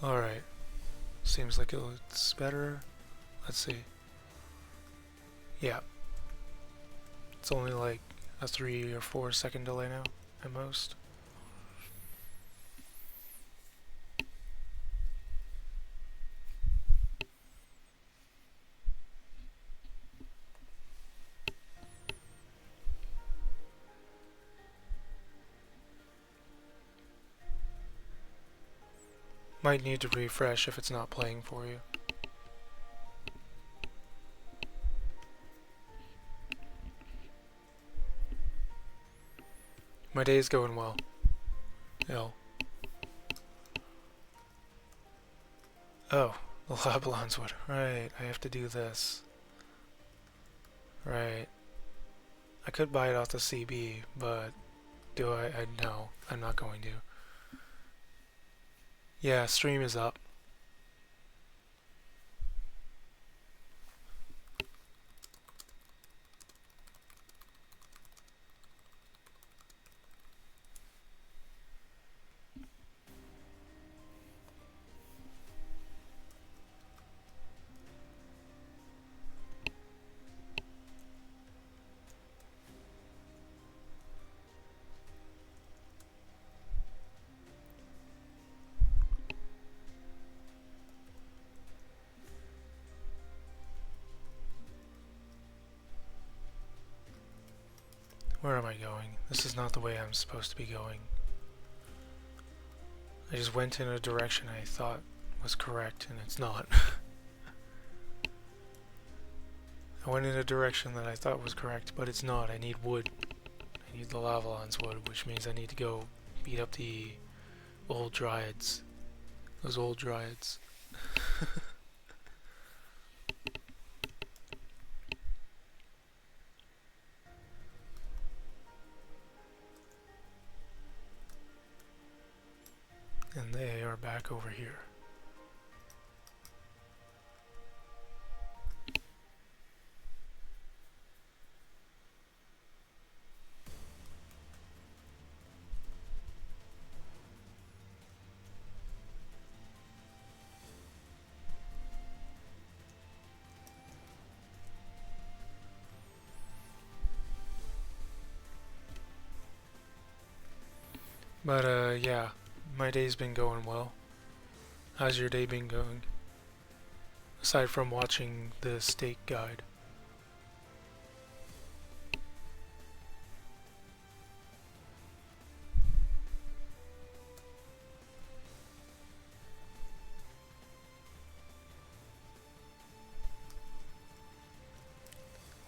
Alright. Seems like it's better. Let's see. Yeah. It's only like a 3 or 4 second delay now, at most. Might need to refresh if it's not playing for you. My day's going well. Ill. Oh, the Labalon's wood. Right, I have to do this. Right. I could buy it off the CB, but do I? No, I'm not going to. Yeah, stream is up. Where am I going? This is not the way I'm supposed to be going. I just went in a direction I thought was correct, and it's not. I went in a direction that I thought was correct, but it's not. I need wood. I need the Lavalon's wood, which means I need to go beat up the old dryads. Those old dryads. And they are back over here. But yeah, my day's been going well. How's your day been going? Aside from watching the steak guide.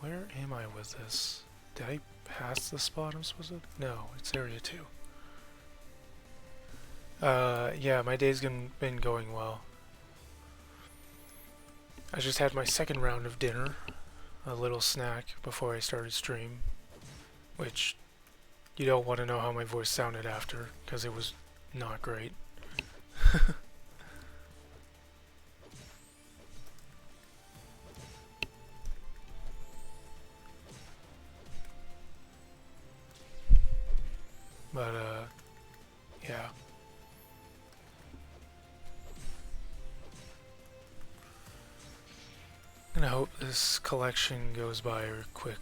Where am I with this? Did I pass the spot I'm supposed to? No, it's area 2. Yeah, my day's been going well. I just had my second round of dinner, a little snack before I started stream, which you don't want to know how my voice sounded after, because it was not great. But yeah. And I hope this collection goes by quick.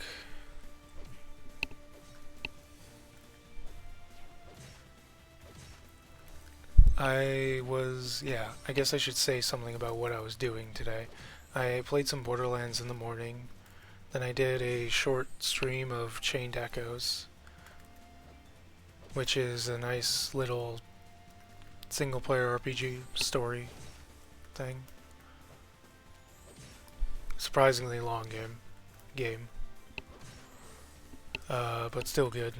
I guess I should say something about what I was doing today. I played some Borderlands in the morning, then I did a short stream of Chained Echoes, which is a nice little single-player RPG story thing. Surprisingly long game, but still good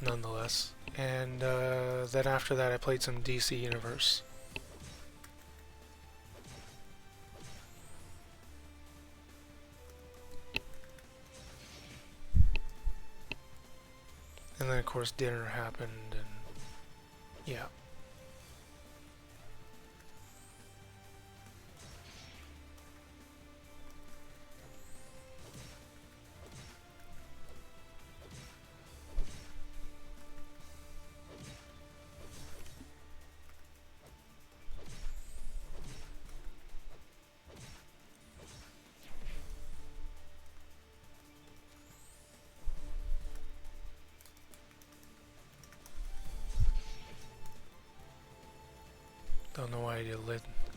nonetheless. And then after that I played some DC Universe. And then of course dinner happened, and yeah.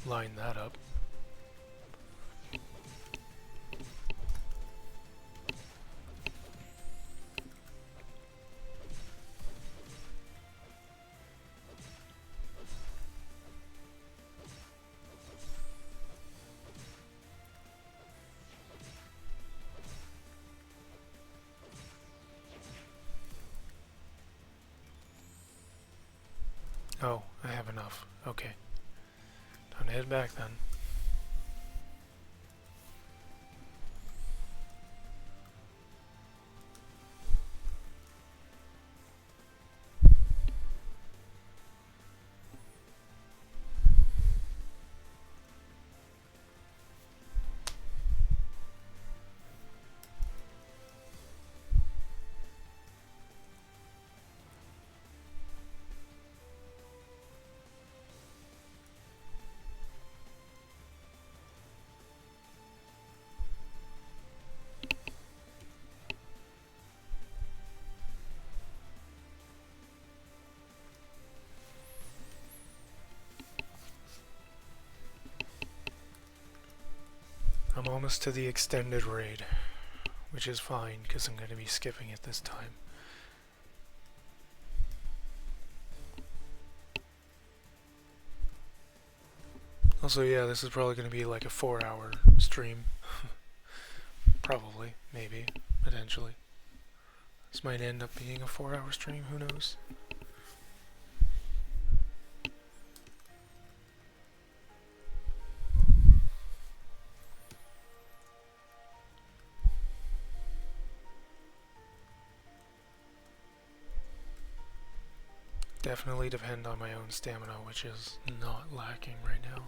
line that up. Oh, I have enough. Okay. Time to head back then. I'm almost to the extended raid, which is fine because I'm going to be skipping it this time. Also, yeah, this is probably going to be like a 4-hour stream. Probably, maybe, potentially. This might end up being a 4-hour stream, who knows? Definitely depend on my own stamina, which is not lacking right now.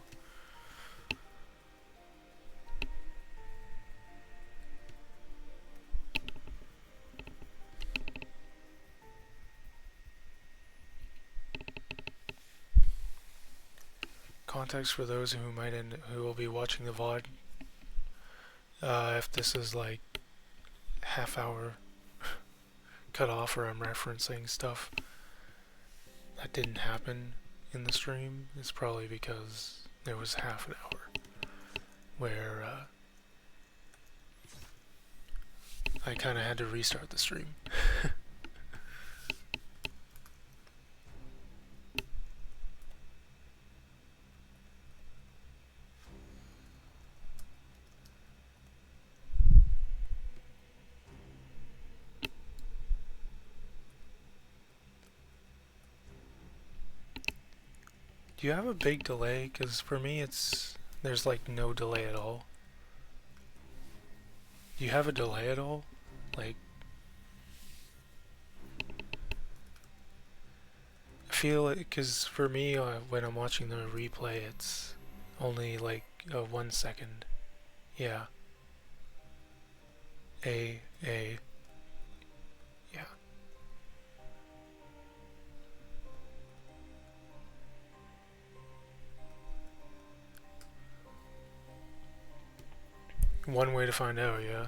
Context for those who will be watching the VOD. If this is like half-hour cut off, or I'm referencing stuff that didn't happen in the stream, it's probably because there was half an hour where I kind of had to restart the stream. Do you have a big delay? Because for me there's like no delay at all. Do you have a delay at all? Like, I feel like, because for me when I'm watching the replay it's only like 1 second. Yeah. Yeah. One way to find out, yeah.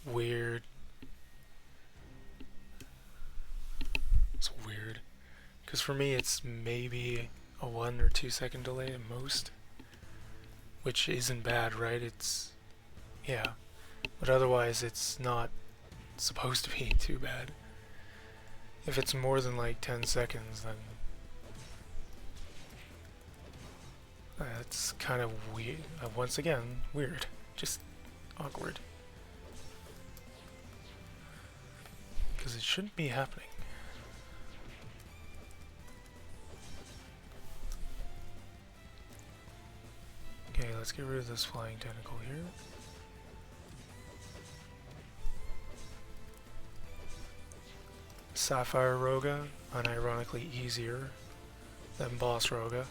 Weird. It's weird. Because for me it's maybe a 1 or 2 second delay at most. Which isn't bad, right? It's... yeah. But otherwise it's not supposed to be too bad. If it's more than like 10 seconds, then that's kind of weird. Once again, weird. Just awkward. Because it shouldn't be happening. Okay, let's get rid of this flying tentacle here. Sapphire Roga, unironically easier than Boss Roga.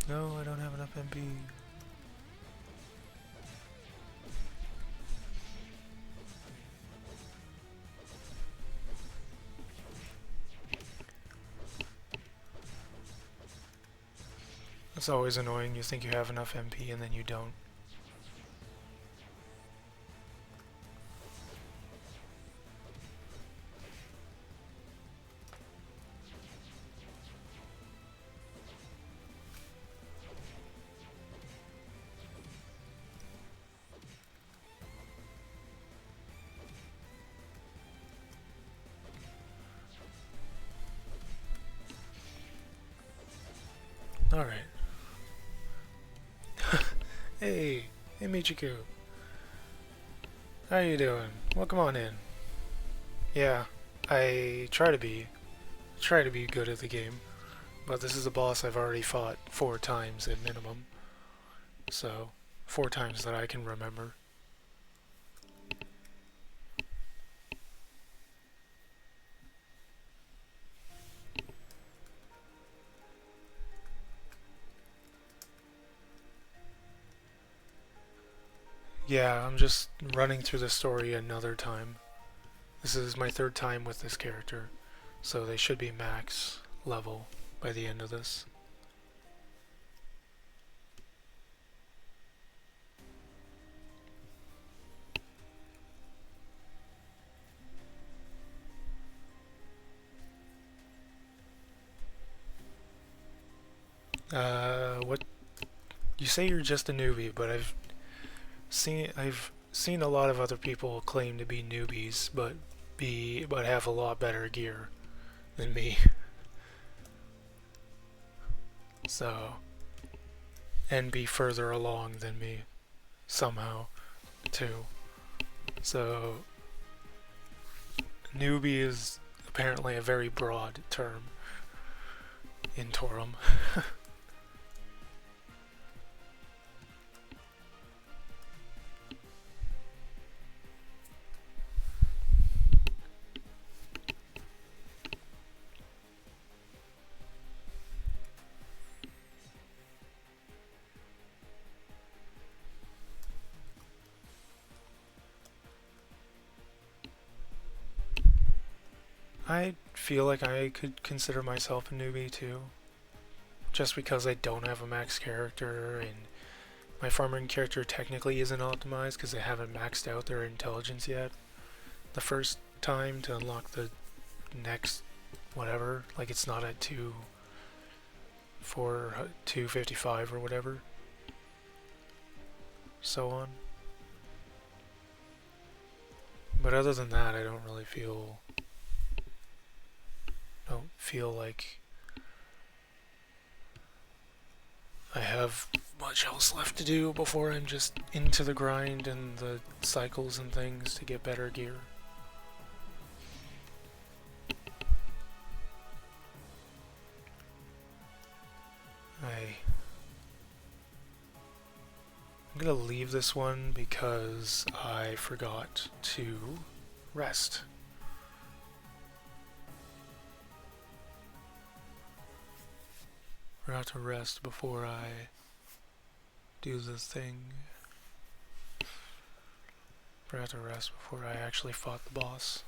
No, I don't have enough MP. It's always annoying. You think you have enough MP and then you don't. Alright. Hey Michiku. How you doing? Welcome on in. Yeah, I try to be good at the game, but this is a boss I've already fought 4 times at minimum. So, 4 times that I can remember. Yeah, I'm just running through the story another time. This is my 3rd time with this character, so they should be max level by the end of this. What? You say you're just a newbie, but I've seen a lot of other people claim to be newbies, but have a lot better gear than me. So, and be further along than me somehow too. So, newbie is apparently a very broad term in Toram. I feel like I could consider myself a newbie too, just because I don't have a max character and my farming character technically isn't optimized because they haven't maxed out their intelligence yet. The first time to unlock the next whatever, like it's not at 255 or whatever, so on. But other than that, I don't really feel like I have much else left to do before I'm just into the grind and the cycles and things to get better gear. I'm gonna leave this one because I forgot to rest. Forgot to rest before I do the thing. Forgot to rest before I actually fought the boss.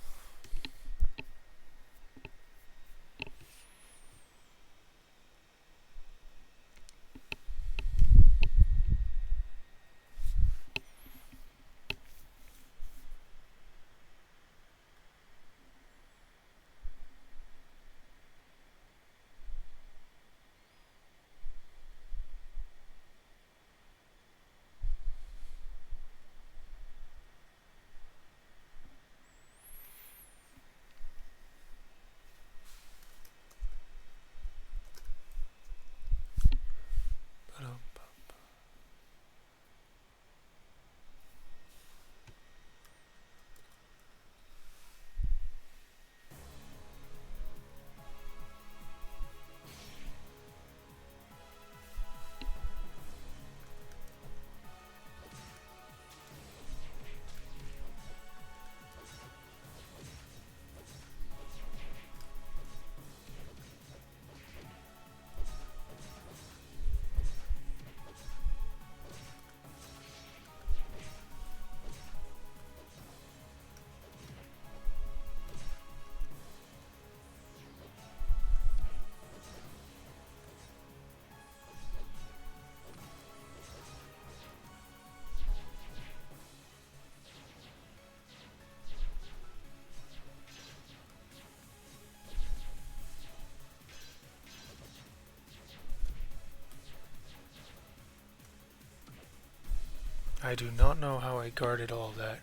I do not know how I guarded all that.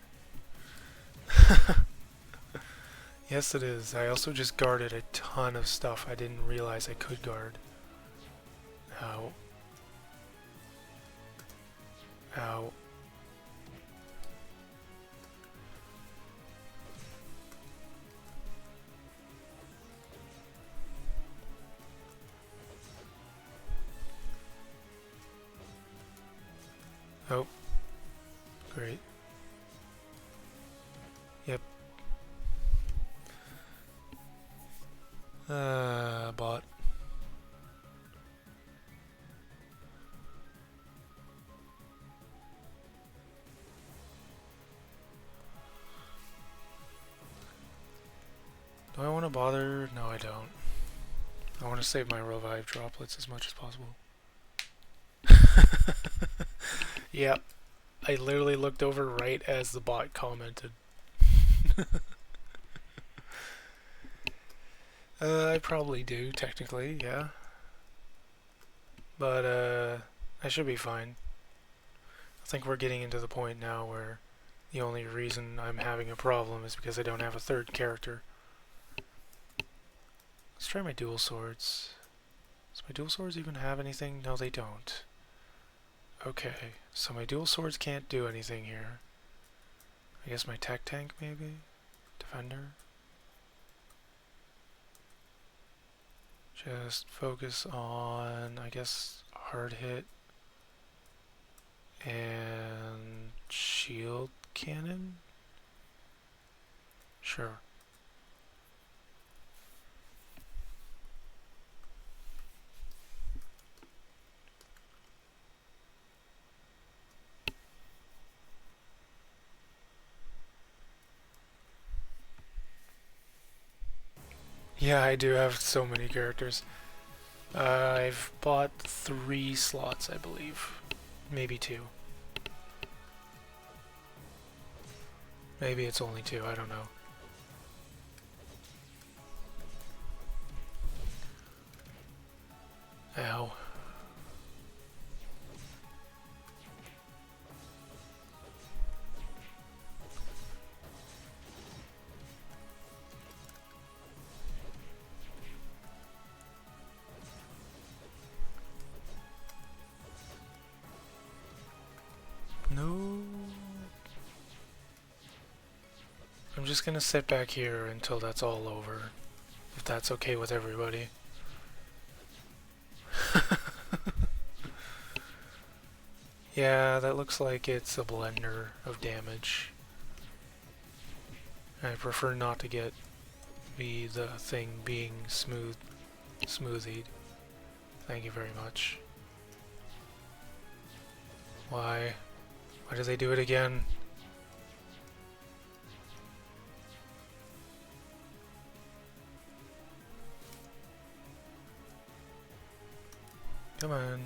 Yes, it is. I also just guarded a ton of stuff I didn't realize I could guard. Ow. Ow. Oh. Great. Yep. Bot. Do I want to bother? No, I don't. I want to save my revive droplets as much as possible. Yep. I literally looked over right as the bot commented. I probably do, technically, yeah. But, I should be fine. I think we're getting into the point now where the only reason I'm having a problem is because I don't have a third character. Let's try my dual swords. Does my dual swords even have anything? No, they don't. Okay, so my dual swords can't do anything here. I guess my tech tank, maybe? Defender? Just focus on, I guess, hard hit and shield cannon? Sure. Yeah, I do have so many characters. I've bought 3 slots, I believe. Maybe 2. Maybe it's only 2, I don't know. Ow. No. I'm just gonna sit back here until that's all over. If that's okay with everybody. Yeah, that looks like it's a blender of damage. I prefer not to get the thing being smoothied. Thank you very much. Why? Why do they do it again? Come on.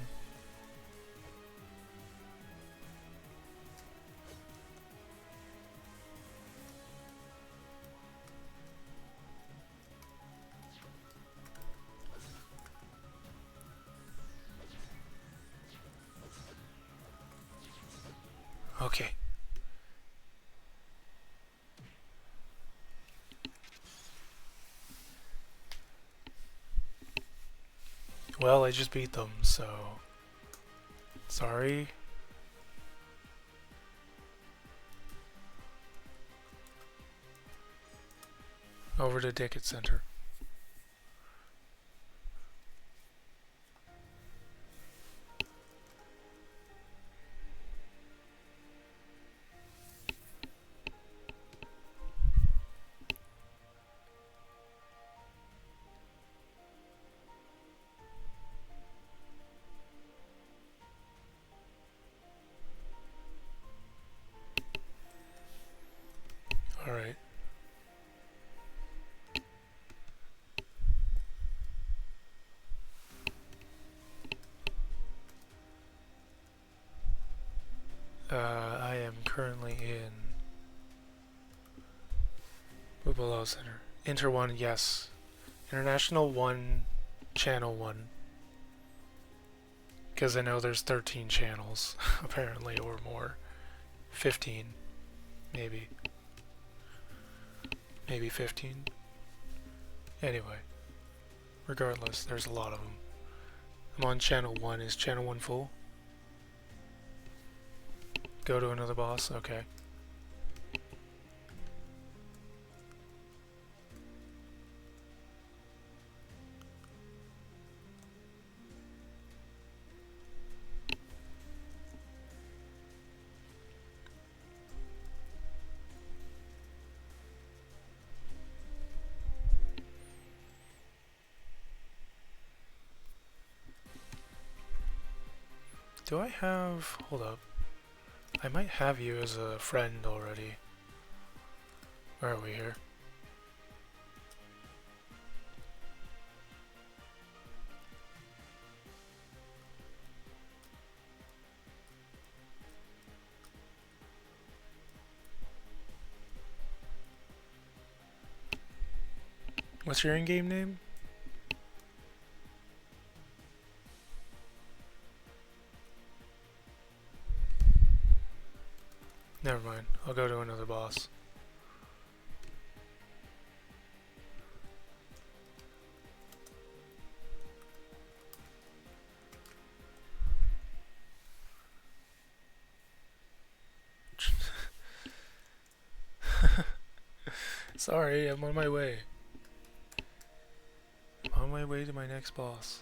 Okay. Well, I just beat them, so... Sorry. Over to Dickett Center. Alright. I am currently in Bubalo Center. Inter 1, yes. International 1, Channel 1. Because I know there's 13 channels, apparently, or more. 15, maybe. Maybe 15. Anyway, regardless, there's a lot of them. I'm on channel 1. Is channel 1 full? Go to another boss? Okay. Do I have... hold up. I might have you as a friend already. Where are we here? What's your in-game name? Never mind. I'll go to another boss. Sorry, I'm on my way. I'm on my way to my next boss.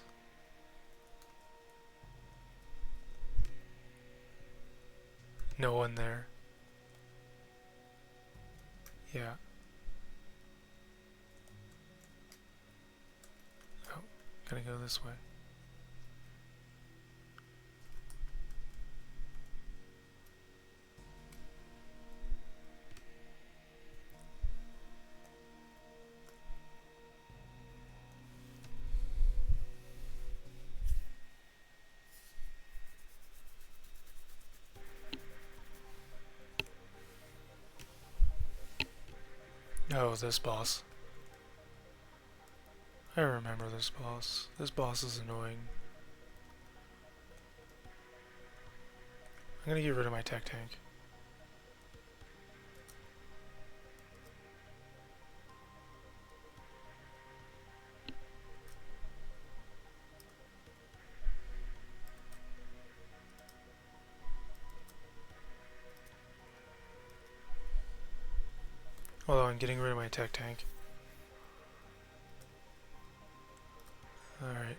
No one there. Yeah. Oh, gotta go this way. Oh, this boss. I remember this boss. This boss is annoying. I'm gonna get rid of my tech tank. Hold on, getting rid of my tech tank. Alright.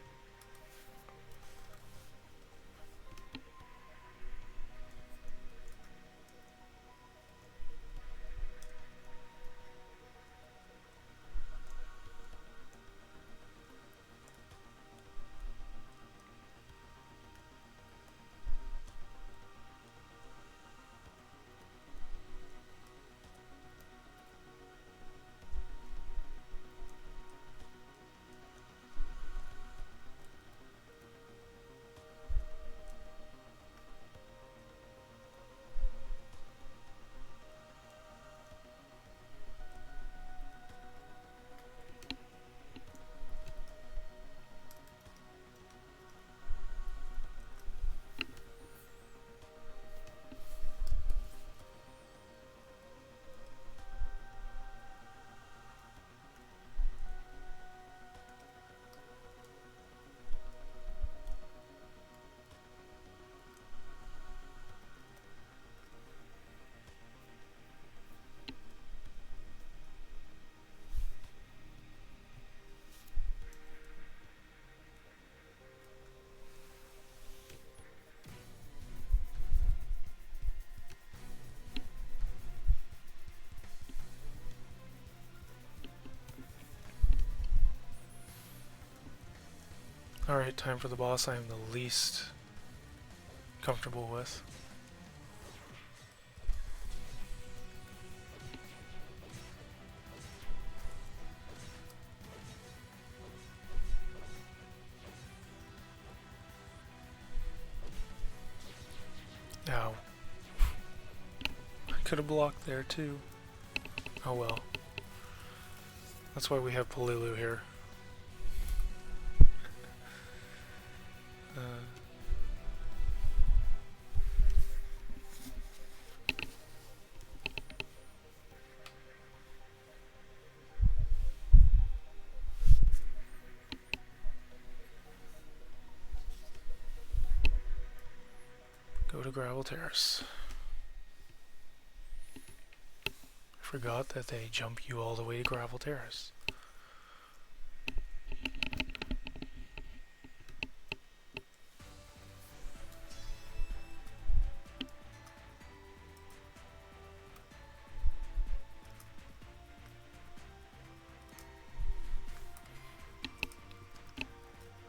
Alright, time for the boss I am the least comfortable with. Ow. I could have blocked there too. Oh well. That's why we have Polilu here. Go to Gravel Terrace. I forgot that they jump you all the way to Gravel Terrace.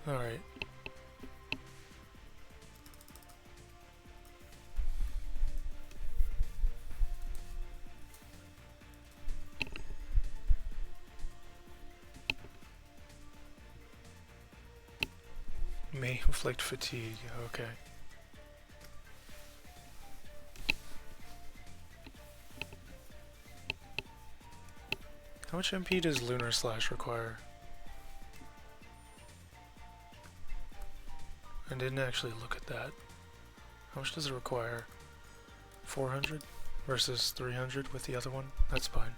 Alright. May inflict fatigue, okay. How much MP does Lunar Slash require? I didn't actually look at that. How much does it require? 400 versus 300 with the other one? That's fine.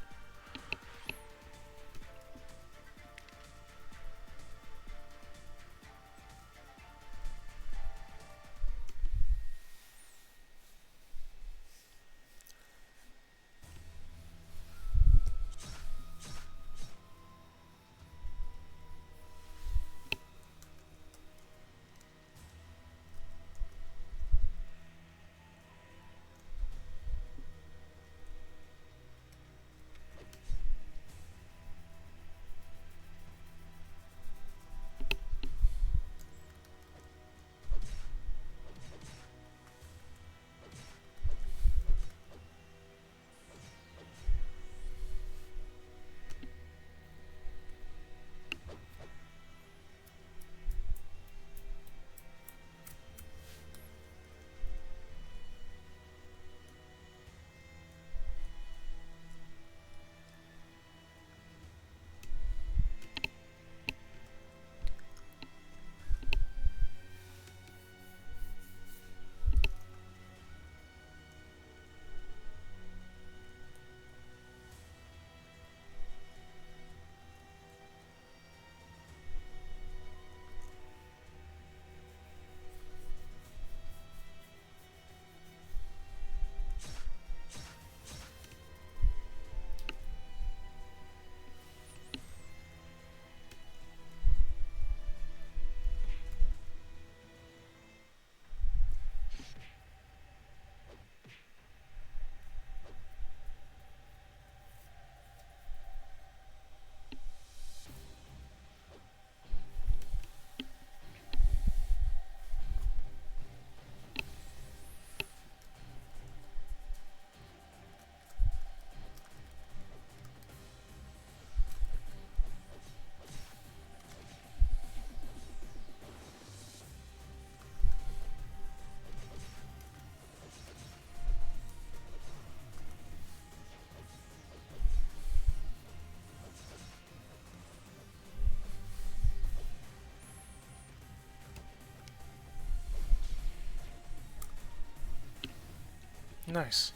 Nice.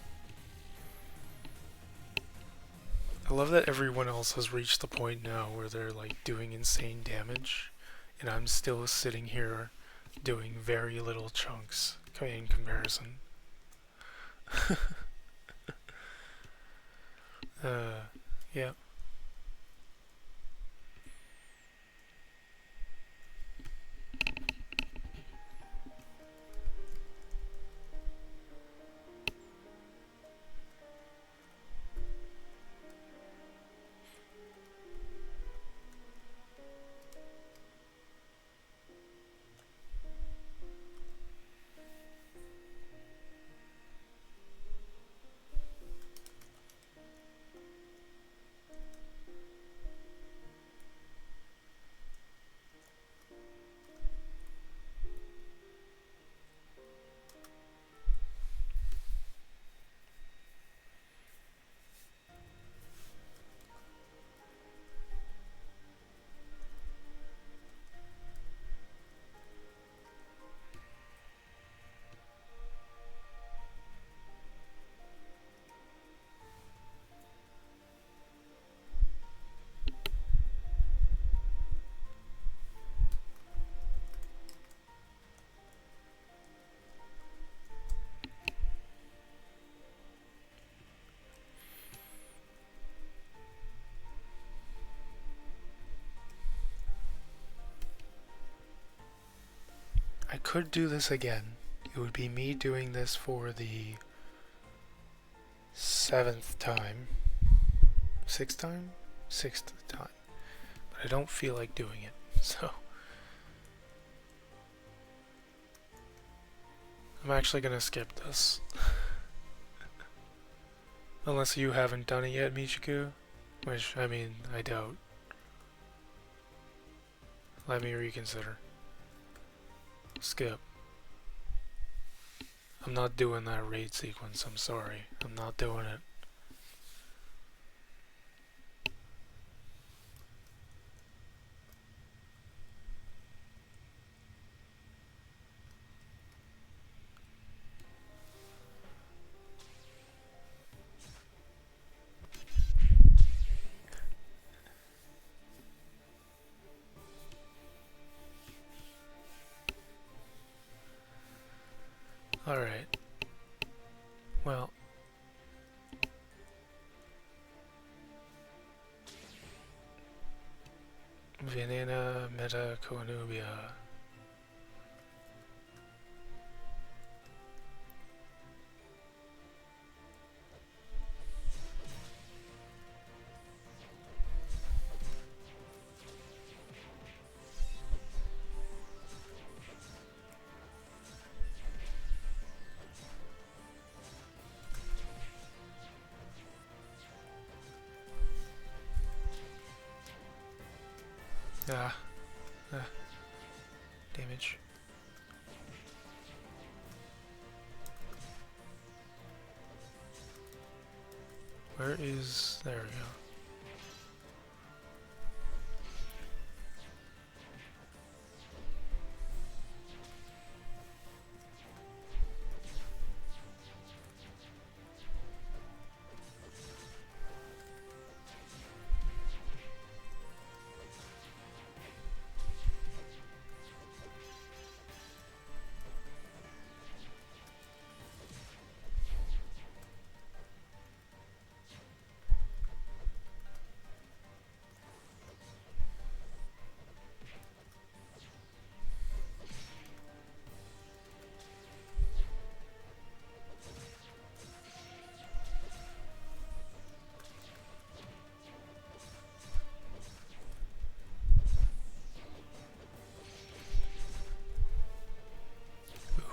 I love that everyone else has reached the point now where they're like doing insane damage, and I'm still sitting here doing very little chunks in comparison. Yeah. I could do this again. It would be me doing this for the 7th time. 6th time? 6th time. But I don't feel like doing it, so I'm actually gonna skip this. Unless you haven't done it yet, Michiku. Which, I mean, I doubt. Let me reconsider. Skip. I'm not doing that raid sequence, I'm sorry. I'm not doing it. Alright. Well. Venena Meta Conubia. Damage. Where is... there we go.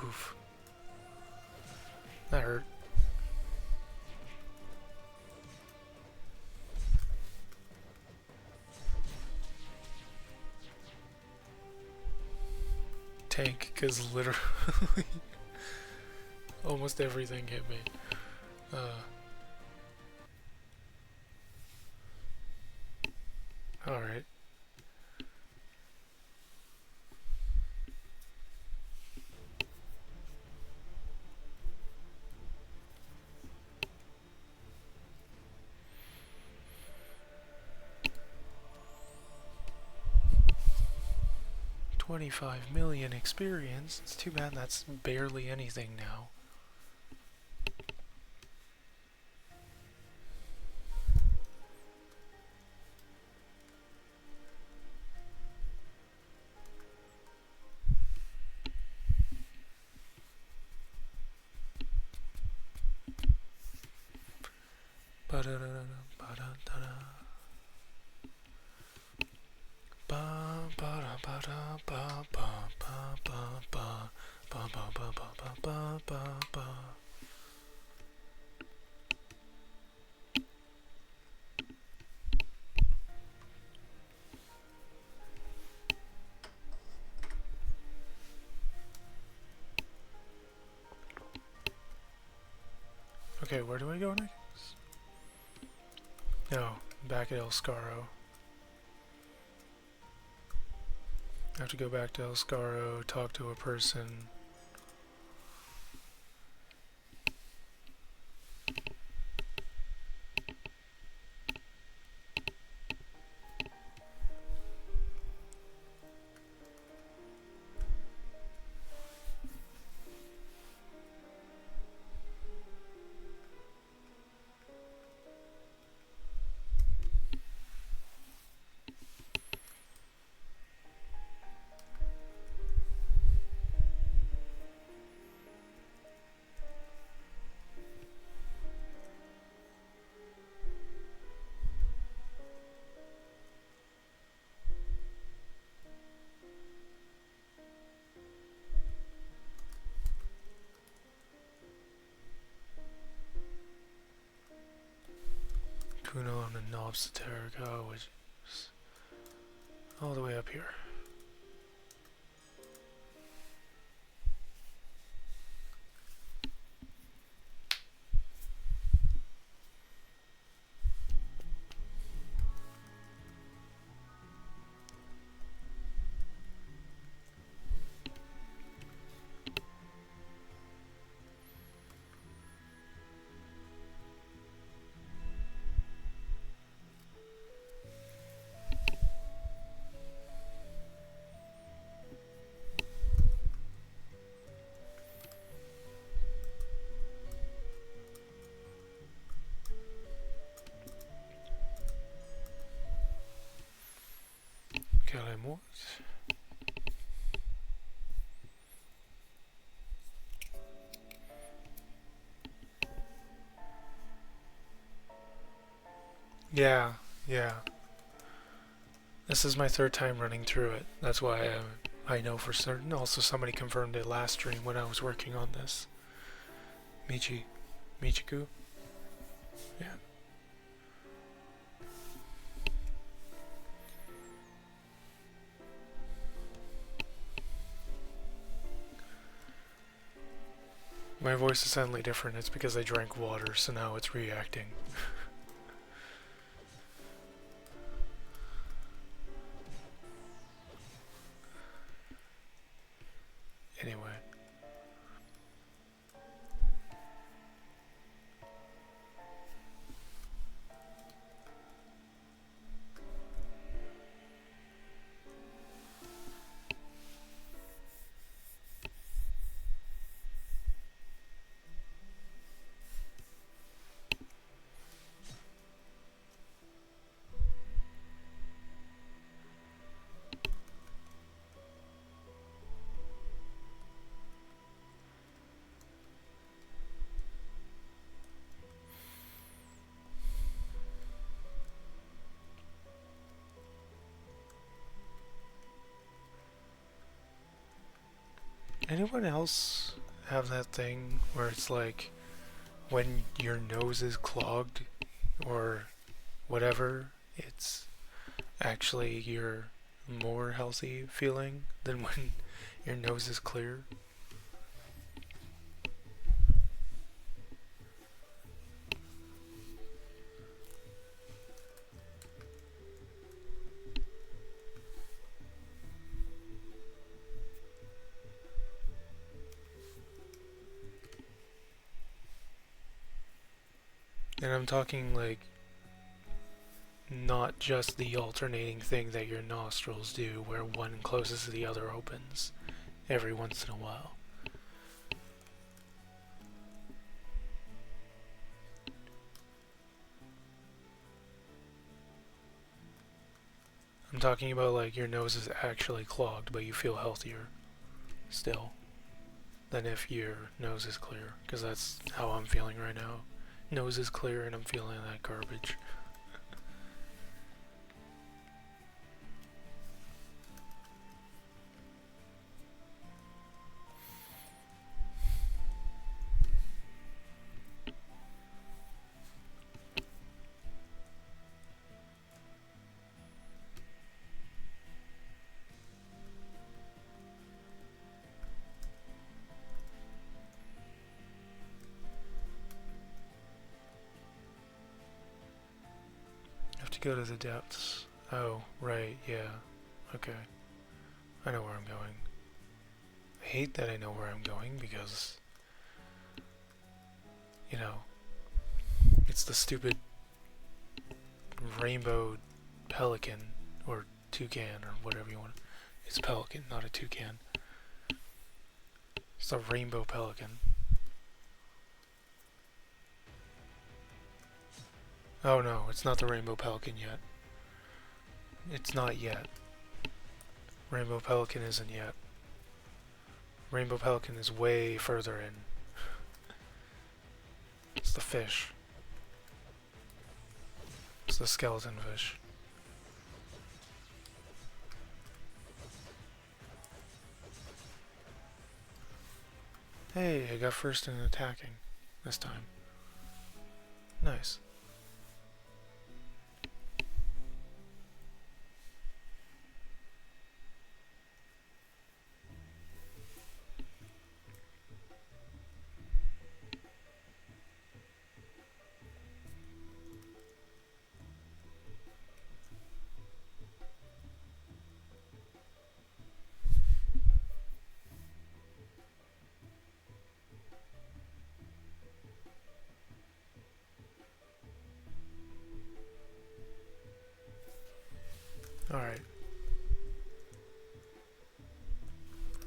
Oof. That hurt. Tank, because literally almost everything hit me. Alright. $25 million experience. It's too bad that's barely anything now. Okay, where do I go next? No, back at El Scarro. I have to go back to El Scarro, talk to a person. Puno and the Knobs-Terrica, which is all the way up here. Queremos. Yeah. This is my third time running through it. That's why I know for certain. Also, somebody confirmed it last stream when I was working on this. Michiku? Yeah. My voice is suddenly different. It's because I drank water, so now it's reacting. Anyway. Anyone else have that thing where it's like when your nose is clogged or whatever, it's actually you're more healthy feeling than when your nose is clear? And I'm talking like not just the alternating thing that your nostrils do where one closes the other opens every once in a while. I'm talking about like your nose is actually clogged but you feel healthier still than if your nose is clear, because that's how I'm feeling right now. Nose is clear and I'm feeling that garbage. Go to the depths. Oh, right, yeah. Okay. I know where I'm going. I hate that I know where I'm going because, you know, it's the stupid rainbow pelican or toucan or whatever you want. It's a pelican, not a toucan. It's a rainbow pelican. Oh no, it's not the rainbow pelican yet. It's not yet. Rainbow pelican isn't yet. Rainbow pelican is way further in. It's the fish. It's the skeleton fish. Hey, I got first in attacking this time. Nice. Alright.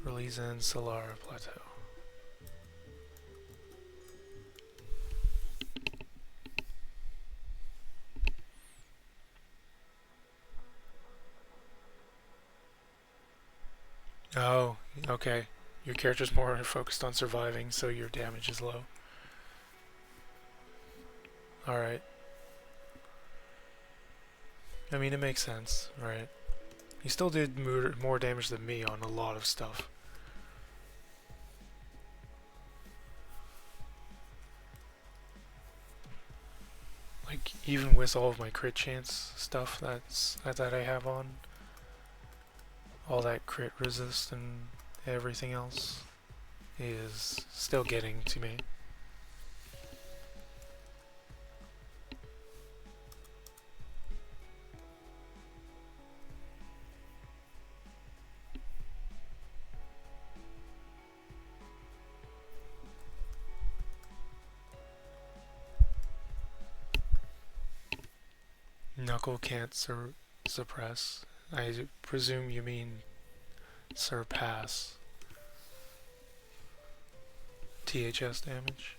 Release in Solar Plateau. Oh, okay. Your character's more focused on surviving, so your damage is low. Alright. I mean, it makes sense, right? He still did more damage than me on a lot of stuff. Like, even with all of my crit chance stuff that I have on, all that crit resist and everything else is still getting to me. Knuckle can't suppress. I presume you mean surpass THS damage.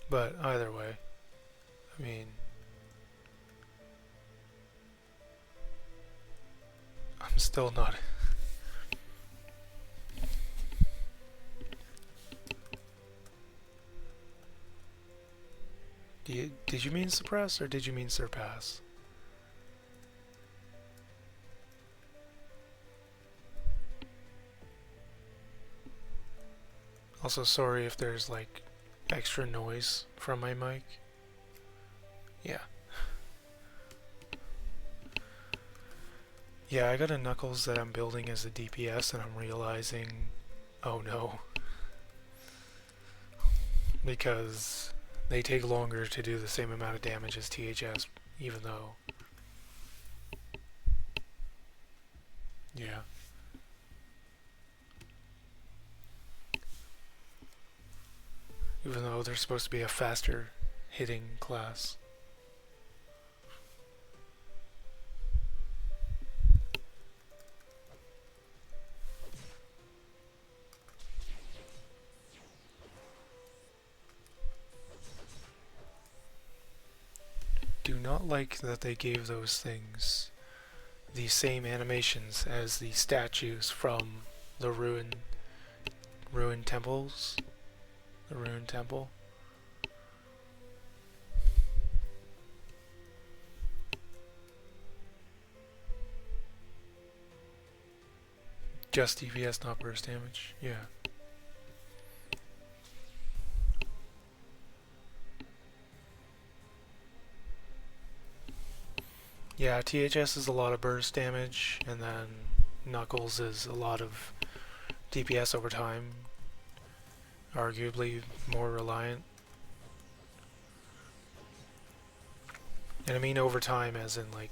But either way, I mean, I'm still not. Did you mean suppress or did you mean surpass? Also, sorry if there's like extra noise from my mic. Yeah. Yeah, I got a Knuckles that I'm building as a DPS and I'm realizing, oh no. Because they take longer to do the same amount of damage as THS, even though... Yeah. Even though they're supposed to be a faster hitting class. Do not like that they gave those things the same animations as the statues from the ruined temples. The ruined temple. Just DPS, not burst damage. Yeah. Yeah, THS is a lot of burst damage, and then Knuckles is a lot of DPS over time. Arguably more reliant. And I mean over time as in like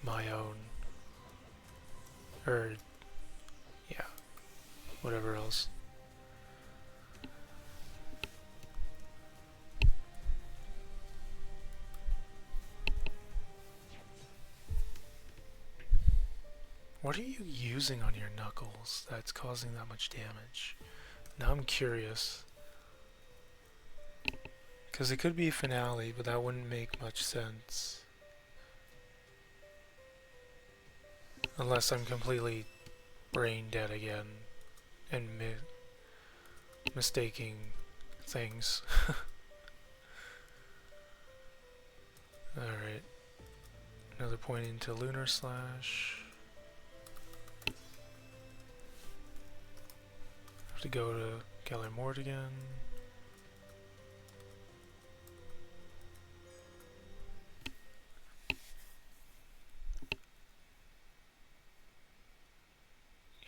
my own. Or yeah. Whatever else. What are you using on your Knuckles that's causing that much damage? Now I'm curious. Because it could be Finale, but that wouldn't make much sense. Unless I'm completely brain dead again and mistaking things. Alright. Another point into Lunar Slash. Have to go to Keller Mort again.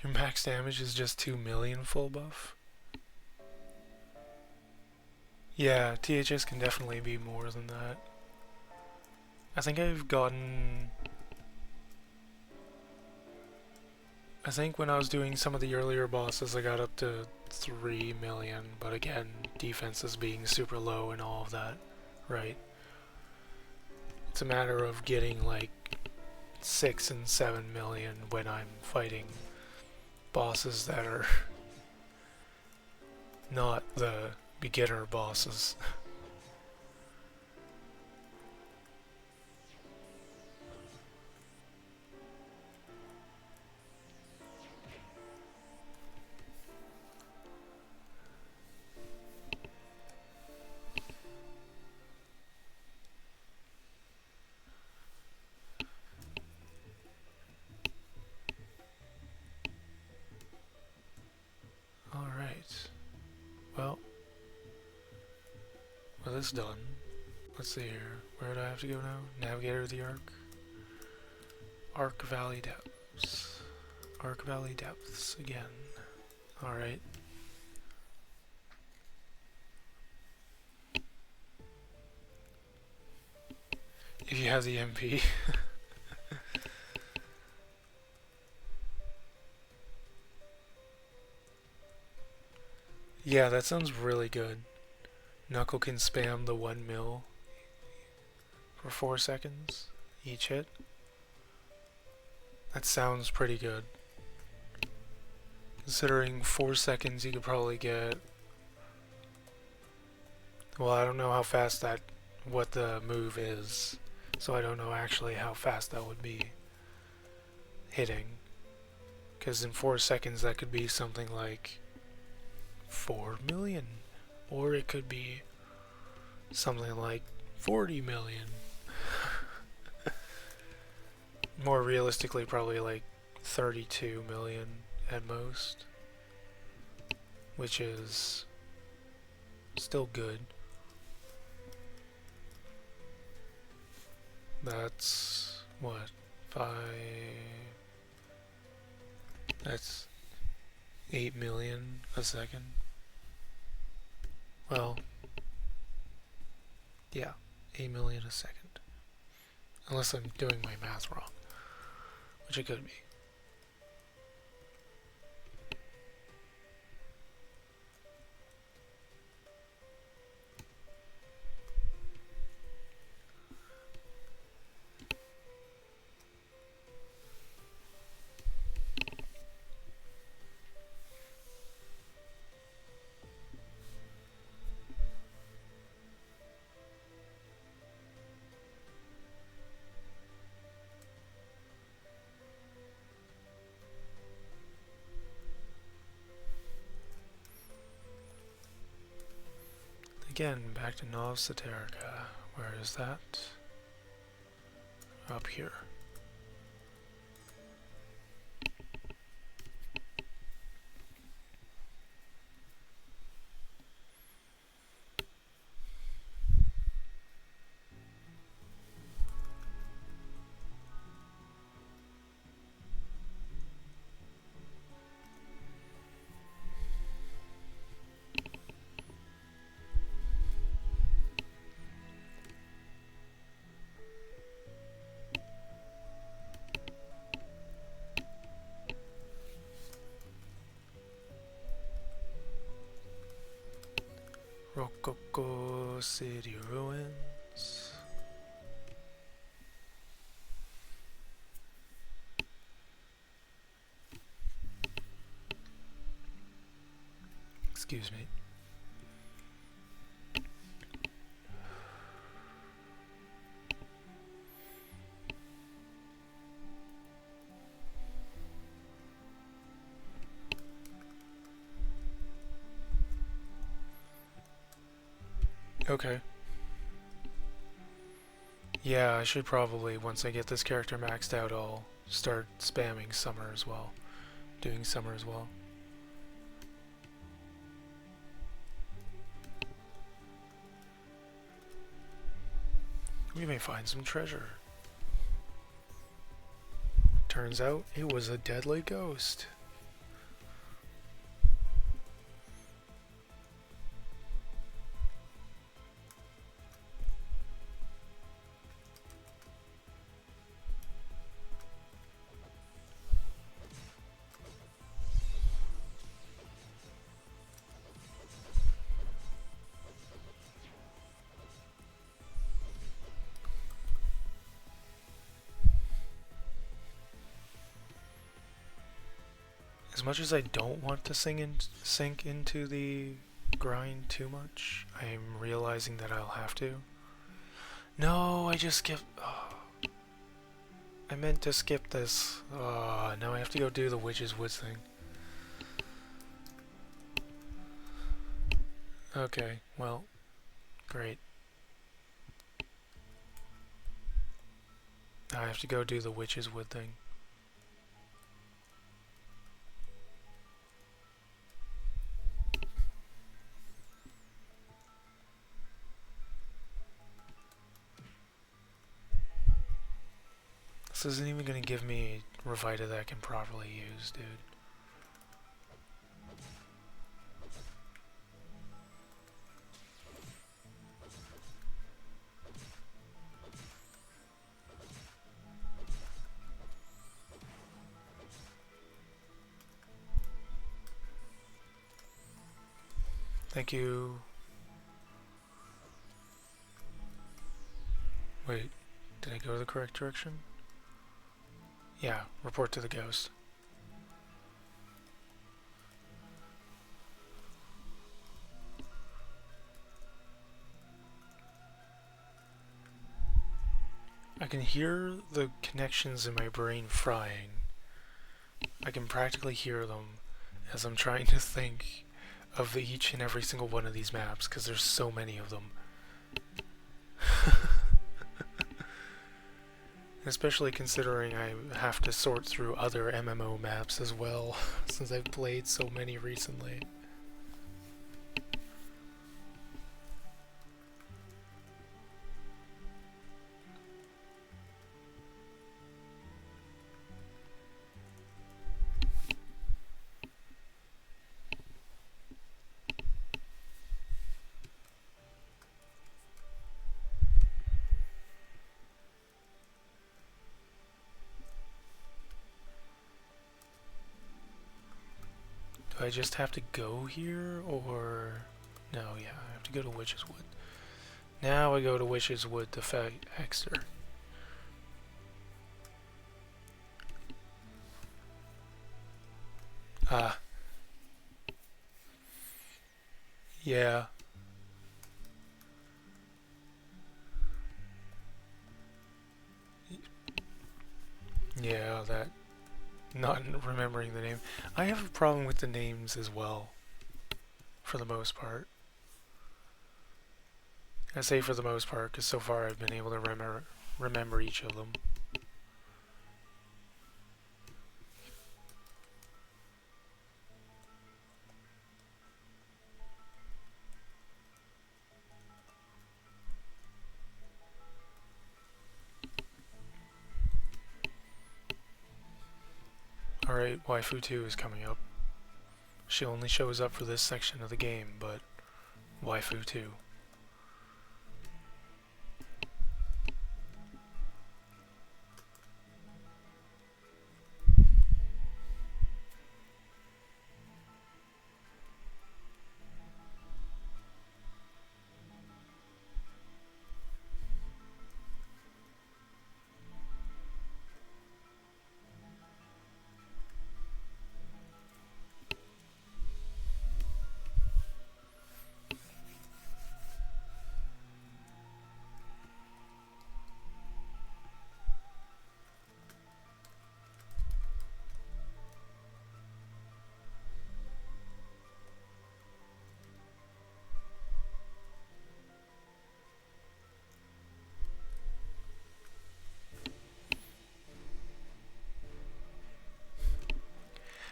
Your max damage is just 2 million full buff? Yeah, THS can definitely be more than that. I think I've gotten... I think when I was doing some of the earlier bosses I got up to 3 million, but again, defenses being super low and all of that, right? It's a matter of getting like 6 and 7 million when I'm fighting bosses that are not the beginner bosses. Alright. Well, with this done, let's see here. Where do I have to go now? Navigator of the Ark. Ark Valley Depths. Ark Valley Depths again. Alright. If you have the MP. Yeah, that sounds really good. Knuckle can spam the 1 mil for 4 seconds each hit. That sounds pretty good. Considering 4 seconds you could probably get... Well, I don't know how fast that... what the move is. So I don't know actually how fast that would be hitting. Because in 4 seconds that could be something like 4 million. Or it could be something like 40 million. More realistically, probably like 32 million at most. Which is still good. That's what? That's 8 million a second. Well, yeah, 8 million a second. Unless I'm doing my math wrong, which it could be. Again, back to Nov Saterica. Where is that? Up here. Rococo City Ruins. Excuse me. Okay. Yeah, I should probably, once I get this character maxed out, I'll start spamming summer as well. Doing summer as well. We may find some treasure. Turns out it was a deadly ghost. much as I don't want to sink into the grind too much, I'm realizing that I'll have to. No, I just skipped. Oh, I meant to skip this. Now I have to go do the Witch's Woods thing. Okay, well, great. Now I have to go do the Witch's Wood thing. This isn't even gonna give me Revita that I can properly use, dude. Thank you. Wait, did I go the correct direction? Yeah, report to the ghost. I can hear the connections in my brain frying. I can practically hear them as I'm trying to think of each and every single one of these maps, because there's so many of them. Especially considering I have to sort through other MMO maps as well, since I've played so many recently. Do I just have to go here, or... No, yeah, I have to go to Witch's Wood. Now I go to Witch's Wood to fight Exter. Ah. Yeah. Yeah, that... Not remembering the name. I have a problem with the names as well, for the most part. I say for the most part, because so far I've been able to remember each of them. Alright, Waifu 2 is coming up. She only shows up for this section of the game, but Waifu 2.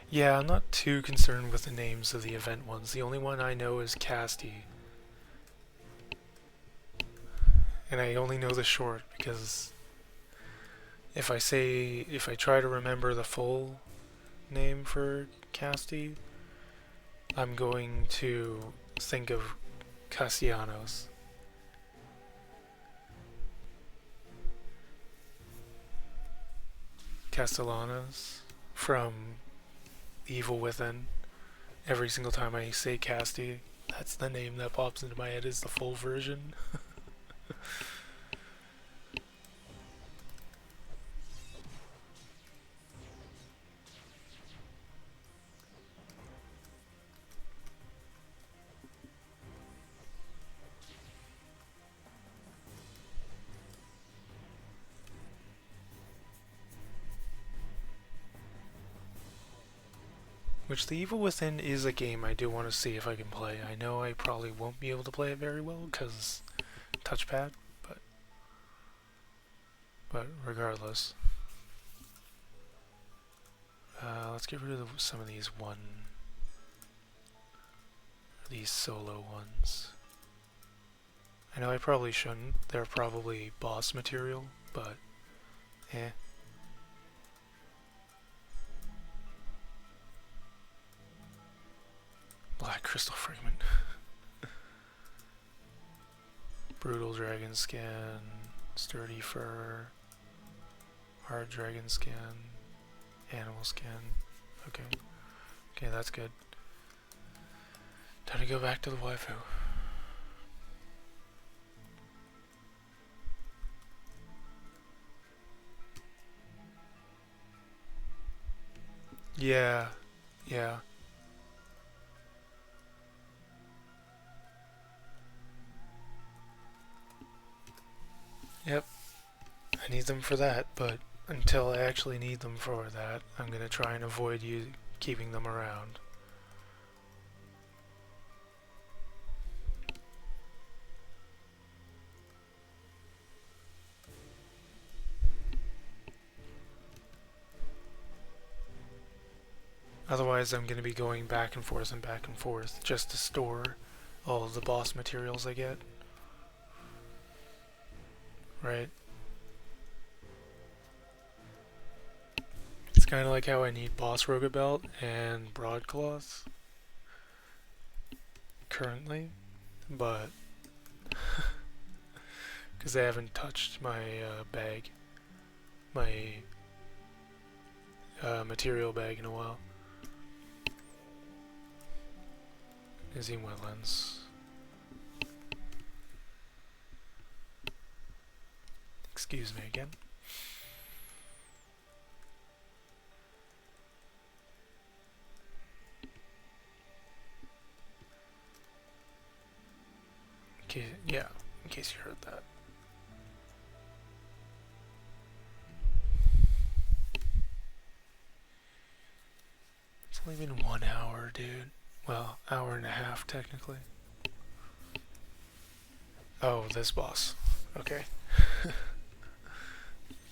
Yeah, I'm not too concerned with the names of the event ones. The only one I know is Casti. And I only know the short because if I try to remember the full name for Casti, I'm going to think of Castellanos. Castellanos from Evil Within. Every single time I say Casti, that's the name that pops into my head is the full version. Which The Evil Within is a game I do want to see if I can play. I know I probably won't be able to play it very well because touchpad, but regardless. Let's get rid of some of these solo ones. I know I probably shouldn't. They're probably boss material, but eh. Black crystal fragment. Brutal dragon skin, sturdy fur, hard dragon skin, animal skin. Okay. Okay, that's good. Time to go back to the waifu. Yeah. Yeah. Yep. I need them for that, but until I actually need them for that, I'm gonna try and avoid you keeping them around. Otherwise, I'm gonna be going back and forth just to store all of the boss materials I get. Right? It's kind of like how I need Boss Roga Belt and Broadcloth currently, but because I haven't touched my bag, my material bag in a while. Izzy Wetlands. Excuse me again. Okay, yeah, in case you heard that. It's only been 1 hour, dude. Well, hour and a half, technically. Oh, this boss. Okay.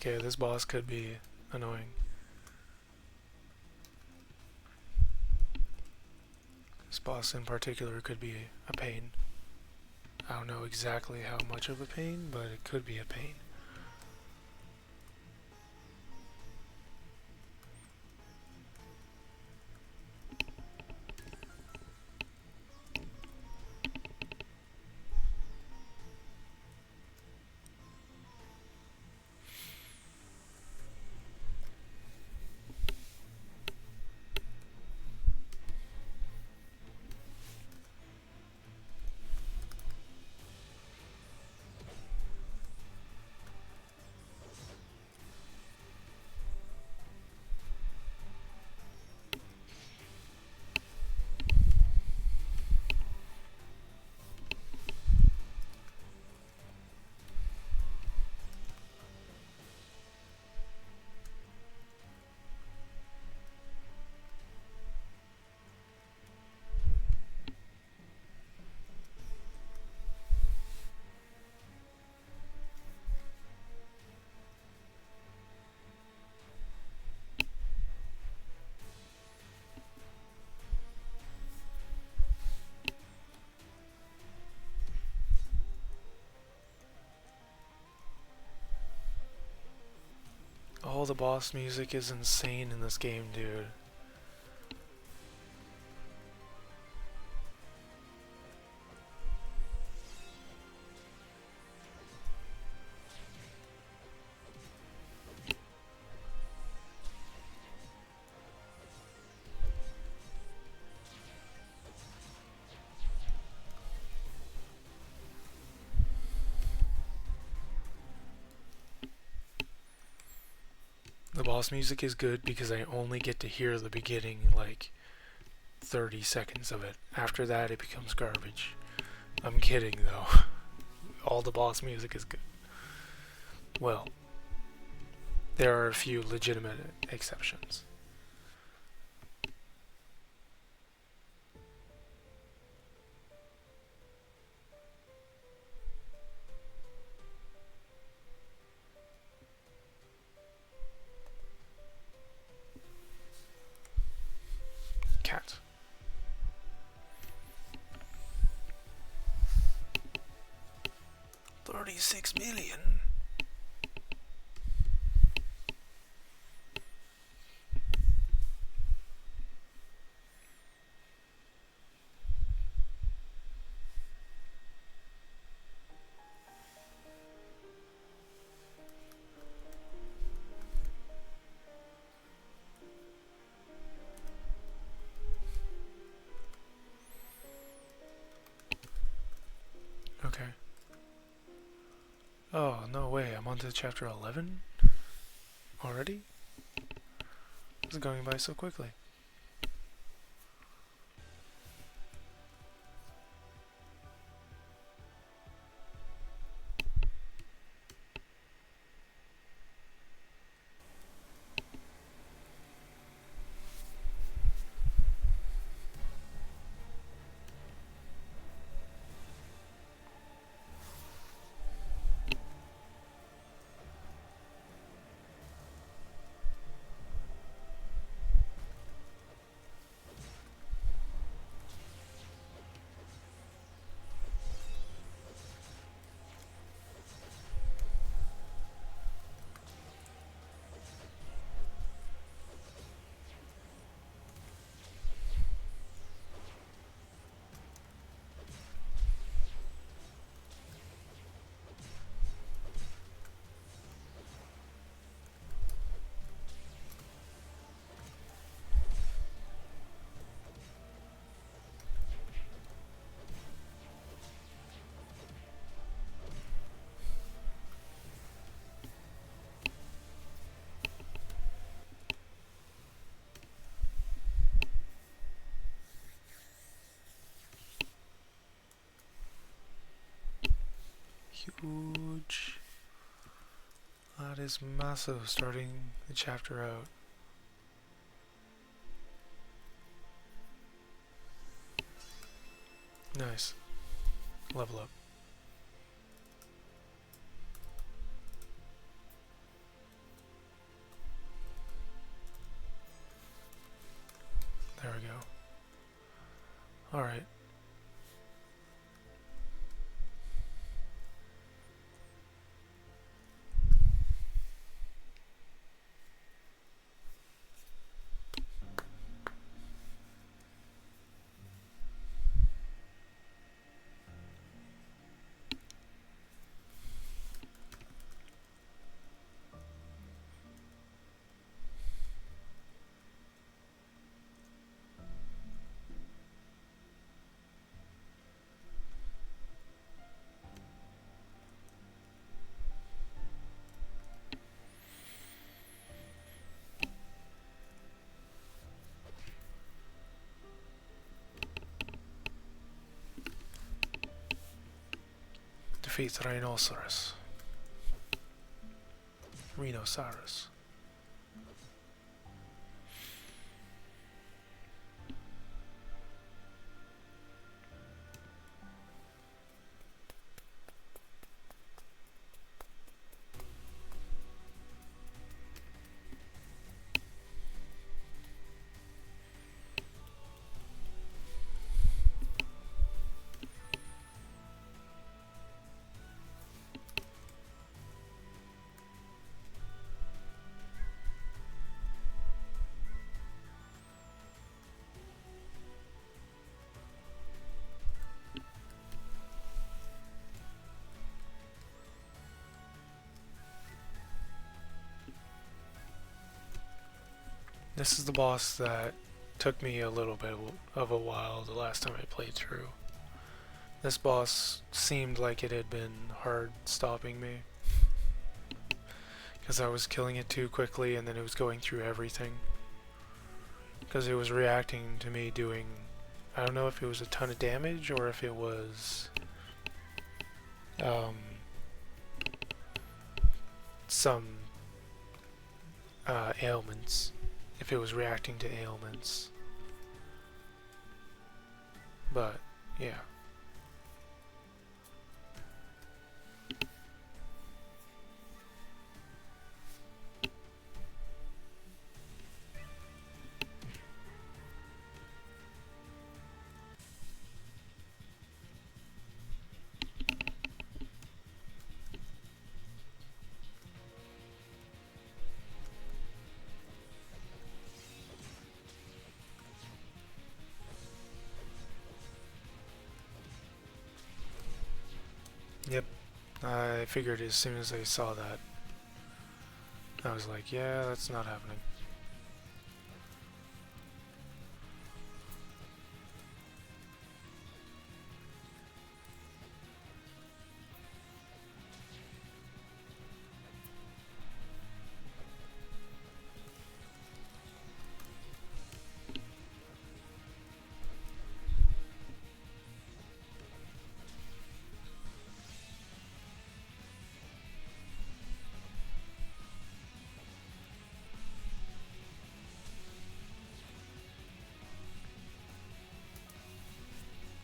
Okay, this boss could be annoying. This boss in particular could be a pain. I don't know exactly how much of a pain, but it could be a pain. All the boss music is insane in this game, dude. The boss music is good because I only get to hear the beginning, like 30 seconds of it. After that, it becomes garbage. I'm kidding, though. All the boss music is good. Well, there are a few legitimate exceptions. cat. $36 million. Okay. Oh, no way. I'm on to chapter 11? Already? This is going by so quickly. Huge. That is massive, starting the chapter out. Nice. Level up. There we go. Alright. Defeat Rhinoceros. Rhinoceros. This is the boss that took me a little bit of a while the last time I played through. This boss seemed like it had been hard stopping me, because I was killing it too quickly and then it was going through everything. Because it was reacting to me doing, I don't know if it was a ton of damage or if it was some ailments. If it was reacting to ailments. But, yeah. Yep, I figured as soon as I saw that. I was like, yeah, that's not happening.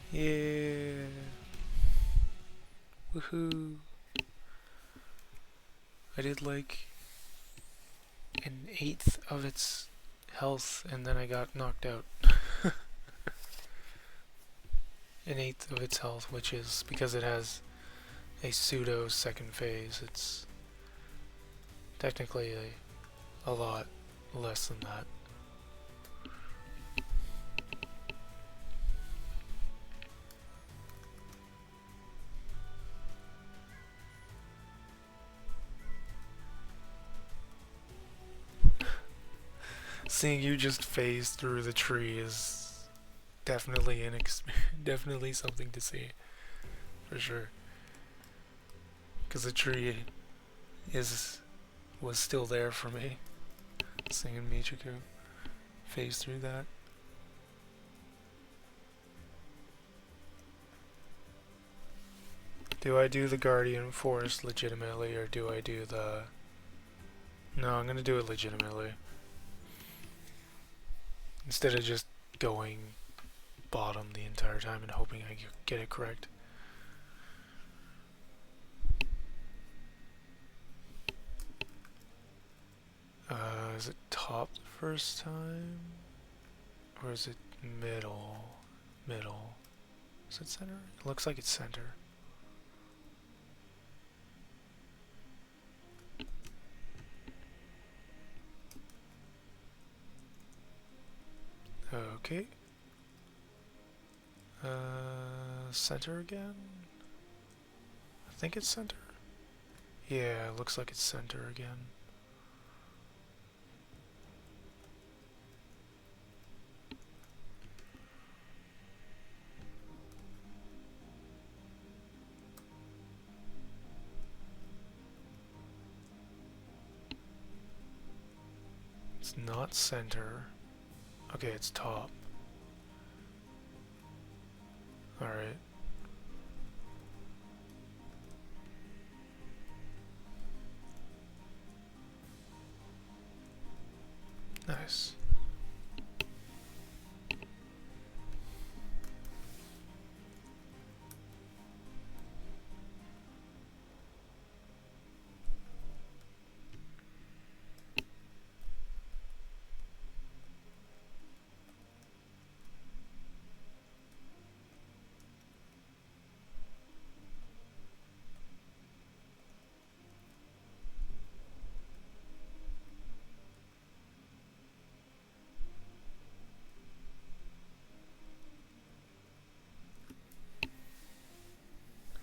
Yeah. Woohoo. I did like an eighth of its health and then I got knocked out. An eighth of its health, which is because it has a pseudo second phase. It's technically a lot less than that. Seeing you just phase through the tree is definitely definitely something to see, for sure. Because the tree was still there for me. Seeing Michiko phase through that. Do I do the Guardian Force legitimately, or do I do the... No, I'm gonna do it legitimately. Instead of just going bottom the entire time and hoping I get it correct. Is it top the first time? Or is it middle? Middle. Is it center? It looks like it's center. Okay. Center again? I think it's center. Yeah, it looks like it's center again. It's not center. Okay, it's top. Alright. Nice.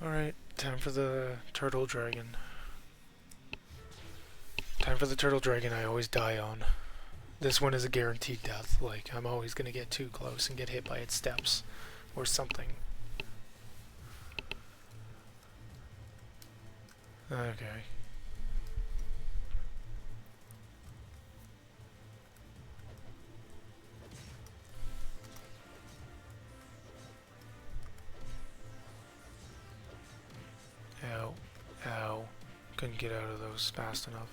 Alright, time for the turtle dragon. Time for the turtle dragon I always die on. This one is a guaranteed death. Like, I'm always gonna get too close and get hit by its steps. Or something. Okay. Ow. Ow. Couldn't get out of those fast enough.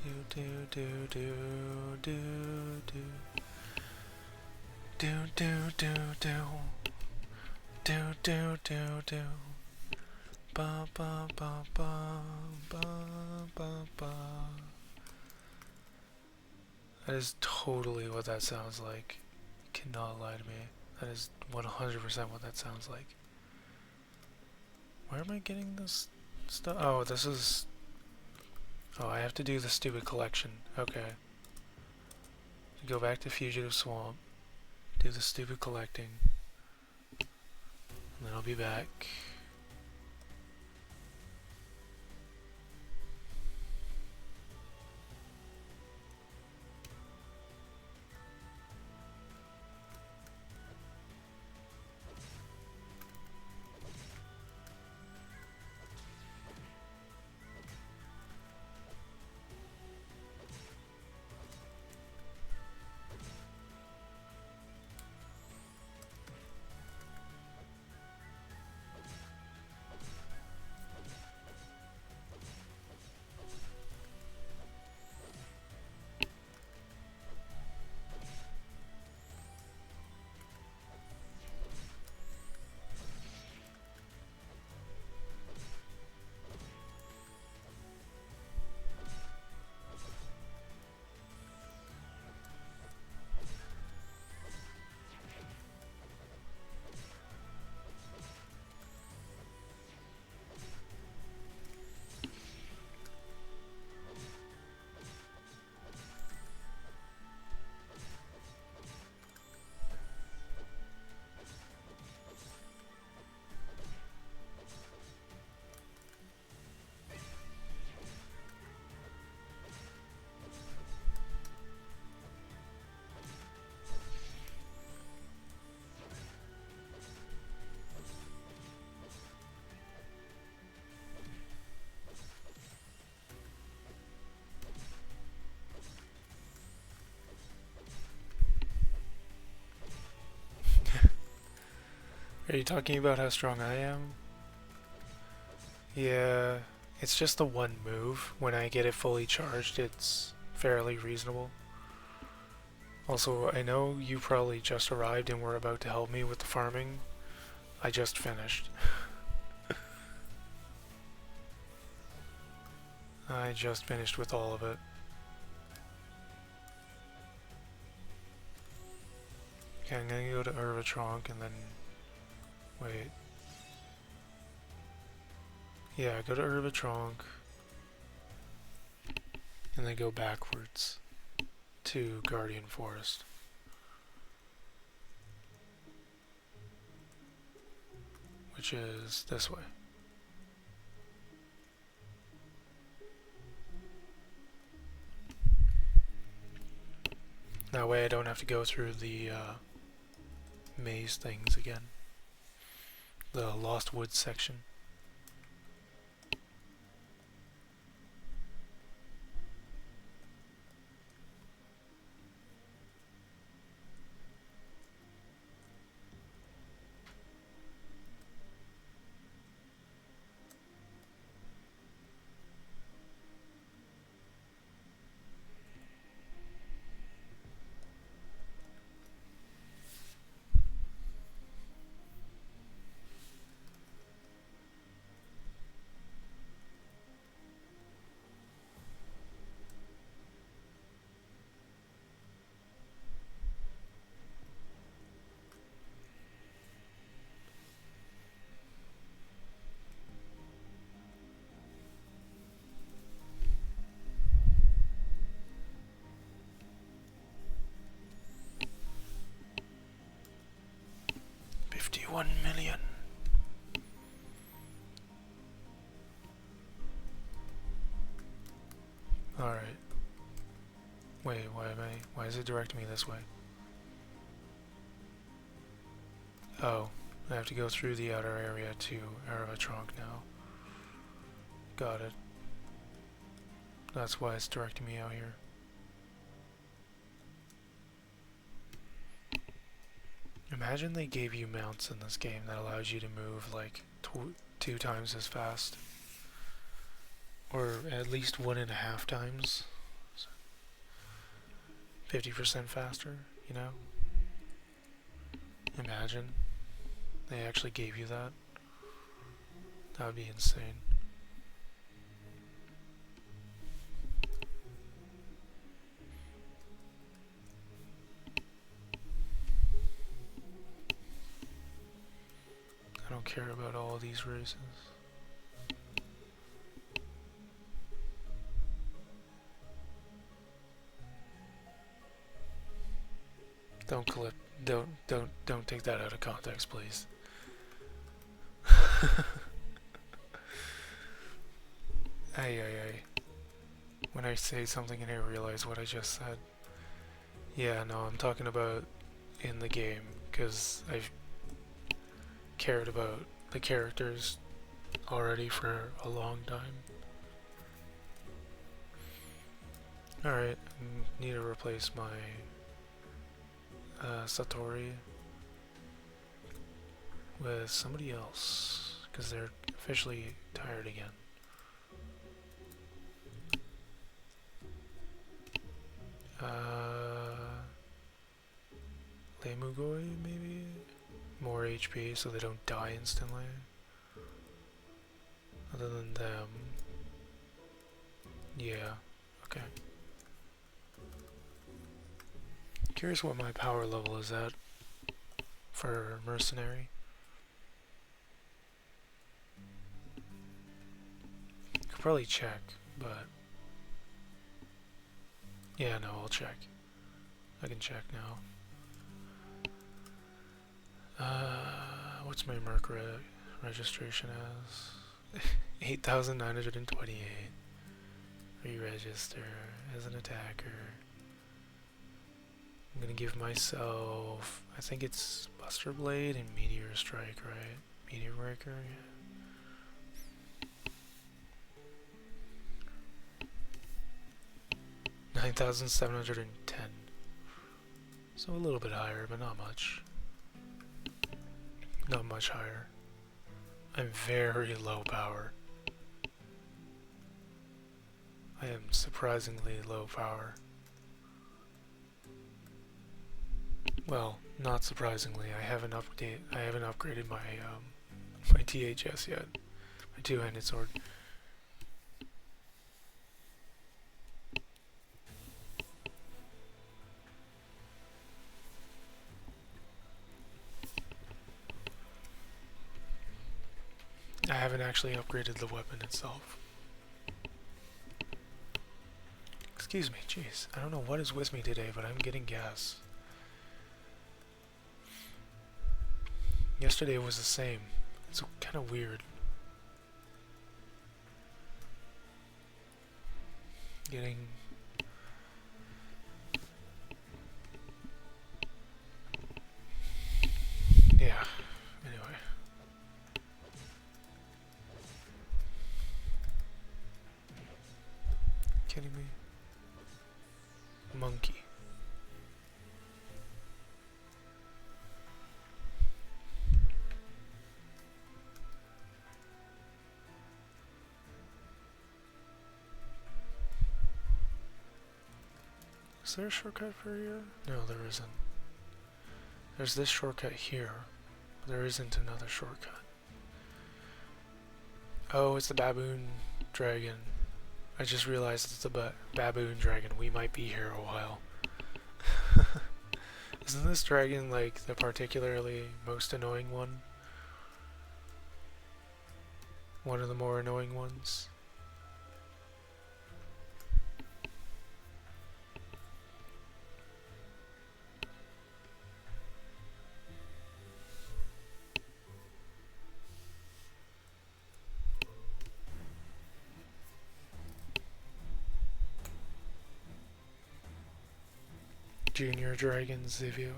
Do do do do do do do do do do do do do ba ba ba ba ba ba ba. That is totally what that sounds like. You cannot lie to me. That is 100% what that sounds like. Where am I getting this stuff? Oh, this is Oh, I have to do the stupid collection. Okay. Go back to Fugitive Swamp. Do the stupid collecting. And then I'll be back. Are you talking about how strong I am? Yeah, it's just the one move. When I get it fully charged, it's fairly reasonable. Also, I know you probably just arrived and were about to help me with the farming. I just finished. I just finished with all of it. Okay, I'm gonna go to Urvatronk and then... Wait. Yeah, go to Urvatronk. And then go backwards to Guardian Forest. Which is this way. That way I don't have to go through the maze things again. The Lost Woods section. $51 million. Alright. Wait, why is it directing me this way? Oh, I have to go through the outer area to Urvatronk now. Got it. That's why it's directing me out here. Imagine they gave you mounts in this game that allows you to move like 2 times as fast. Or at least 1.5 times. 50% faster, you know? Imagine they actually gave you that. That would be insane. I don't care about all these races. Don't take that out of context, please. Ay. When I say something and I realize what I just said. Yeah, no, I'm talking about in the game, because I've cared about the characters already for a long time. Alright, I need to replace my Satori with somebody else, because they're officially tired again. Lemugoi, maybe? More HP so they don't die instantly. Other than them. Yeah, okay. Curious what my power level is at for mercenary. Could probably check, but yeah, no, I'll check. I can check now. What's my merc registration as? 8,928. Re-register as an attacker. I'm gonna give myself, I think it's Buster Blade and Meteor Strike, right? Meteor Breaker, yeah. 9,710. So a little bit higher, but not much. Not much higher. I'm very low power. I am surprisingly low power. Well, not surprisingly, I haven't upgraded my my THS yet. My two-handed sword. I haven't actually upgraded the weapon itself. Excuse me, jeez. I don't know what is with me today, but I'm getting gas. Yesterday was the same. It's kind of weird. Getting... Yeah, anyway. Kidding me? Monkey. Is there a shortcut for here? No, there isn't. There's this shortcut here, but there isn't another shortcut. Oh, it's the baboon dragon. I just realized it's the baboon dragon. We might be here a while. Isn't this dragon like the particularly most annoying one? One of the more annoying ones? Junior Dragon Zivio.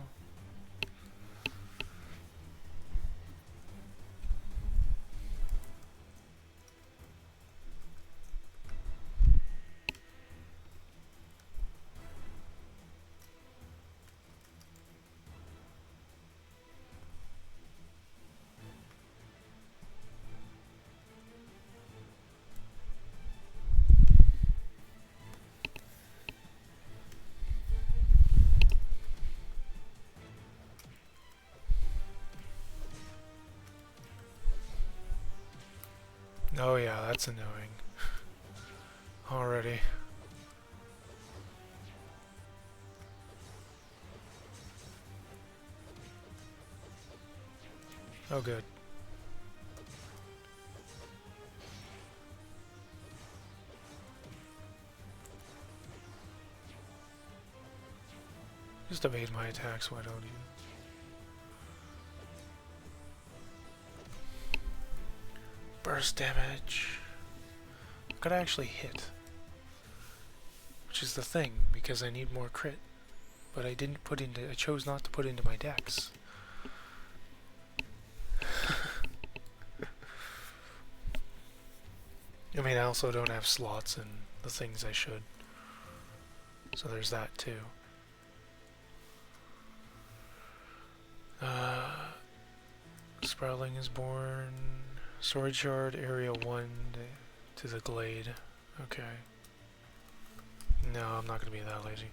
Oh yeah, that's annoying. Already. Oh good. Just evade my attacks, why don't you? Burst damage. I could actually hit. Which is the thing, because I need more crit. But I chose not to put into my dex. I mean, I also don't have slots in the things I should. So there's that too. Sprouling is born. Sword shard, area 1 to the glade. Okay. No, I'm not gonna be that lazy.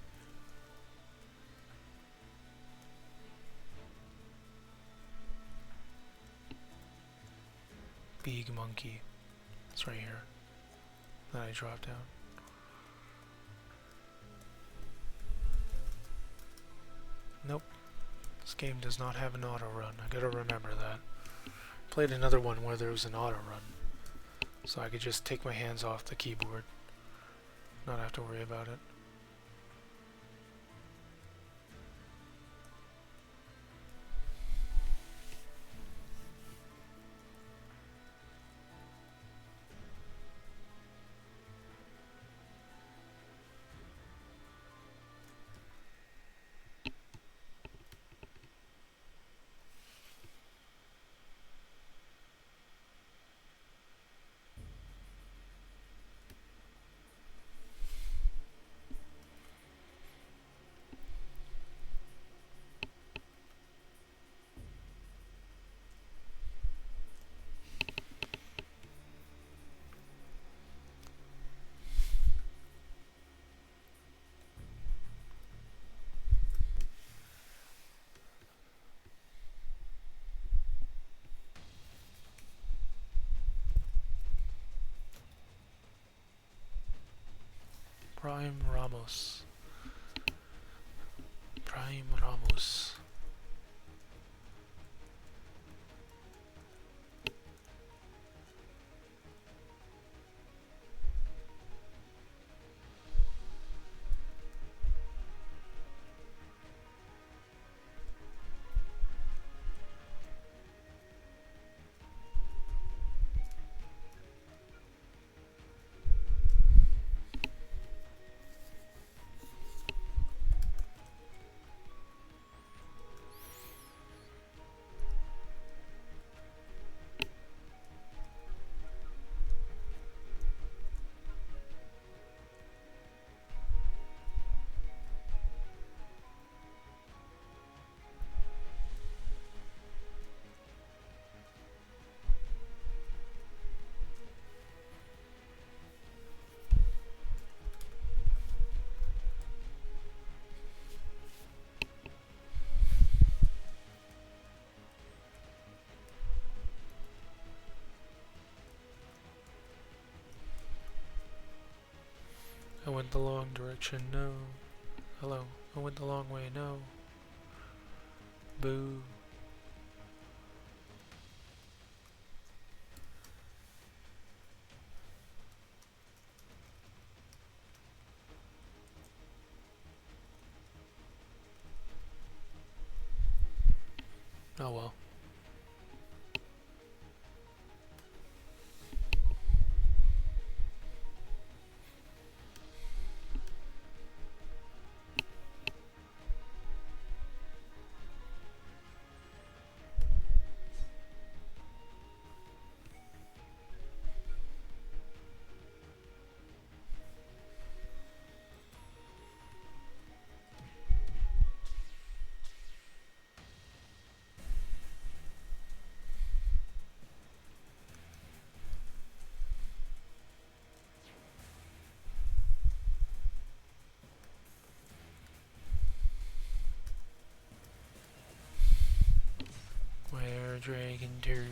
Big monkey. It's right here. That I dropped down. Nope. This game does not have an auto run. I gotta remember that. Played another one where there was an auto run. So I could just take my hands off the keyboard. Not have to worry about it. Prime Ramos. Prime Ramos. I went the long direction, no. Hello, I went the long way, no. Boo. Oh well. Where Dragon Turbo.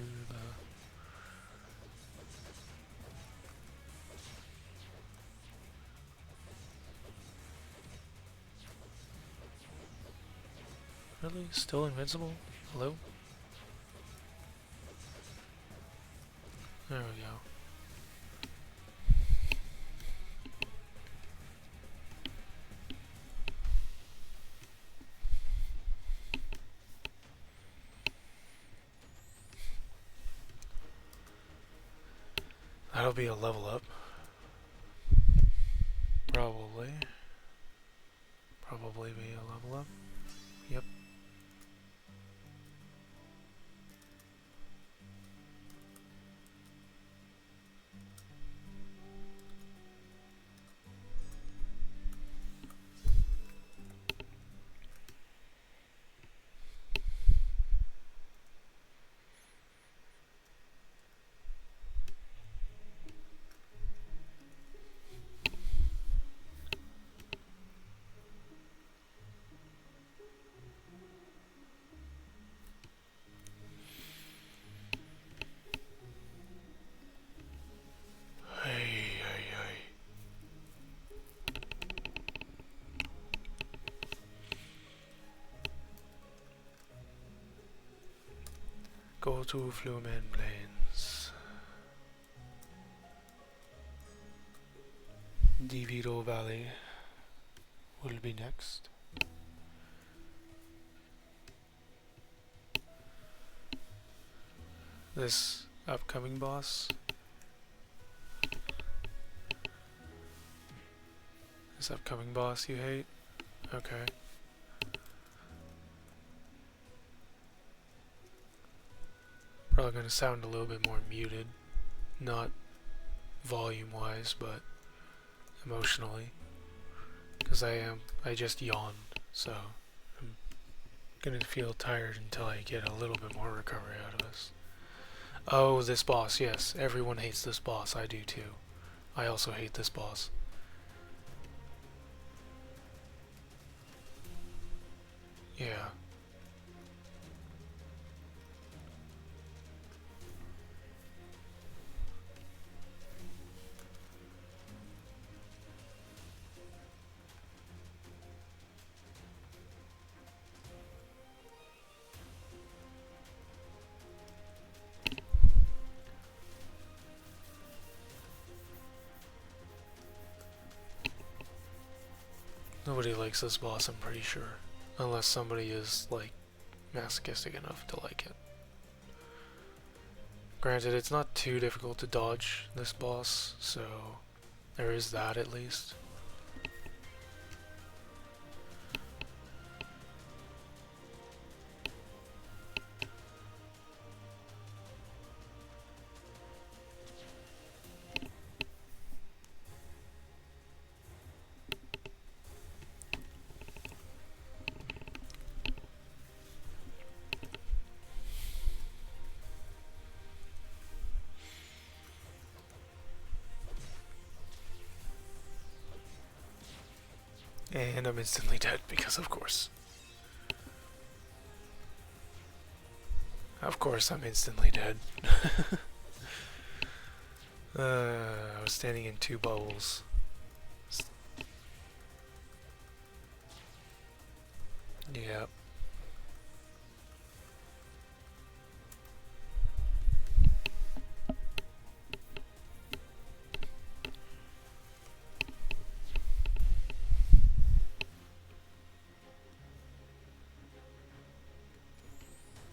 Really? Still invincible? Hello? There we go. be a level up. Probably. Probably be a level up. Yep. Go to Flumen Plains. DeVito Valley will be next. This upcoming boss. This upcoming boss you hate? Okay. Probably gonna sound a little bit more muted. Not volume-wise, but emotionally. Because I just yawned, so I'm gonna feel tired until I get a little bit more recovery out of this. Oh, this boss, yes. Everyone hates this boss. I do too. I also hate this boss. Yeah. Nobody likes this boss, I'm pretty sure. Unless somebody is, like, masochistic enough to like it. Granted, it's not too difficult to dodge this boss, so there is that at least. And I'm instantly dead because of course. Of course I'm instantly dead. I was standing in two bubbles. Yep.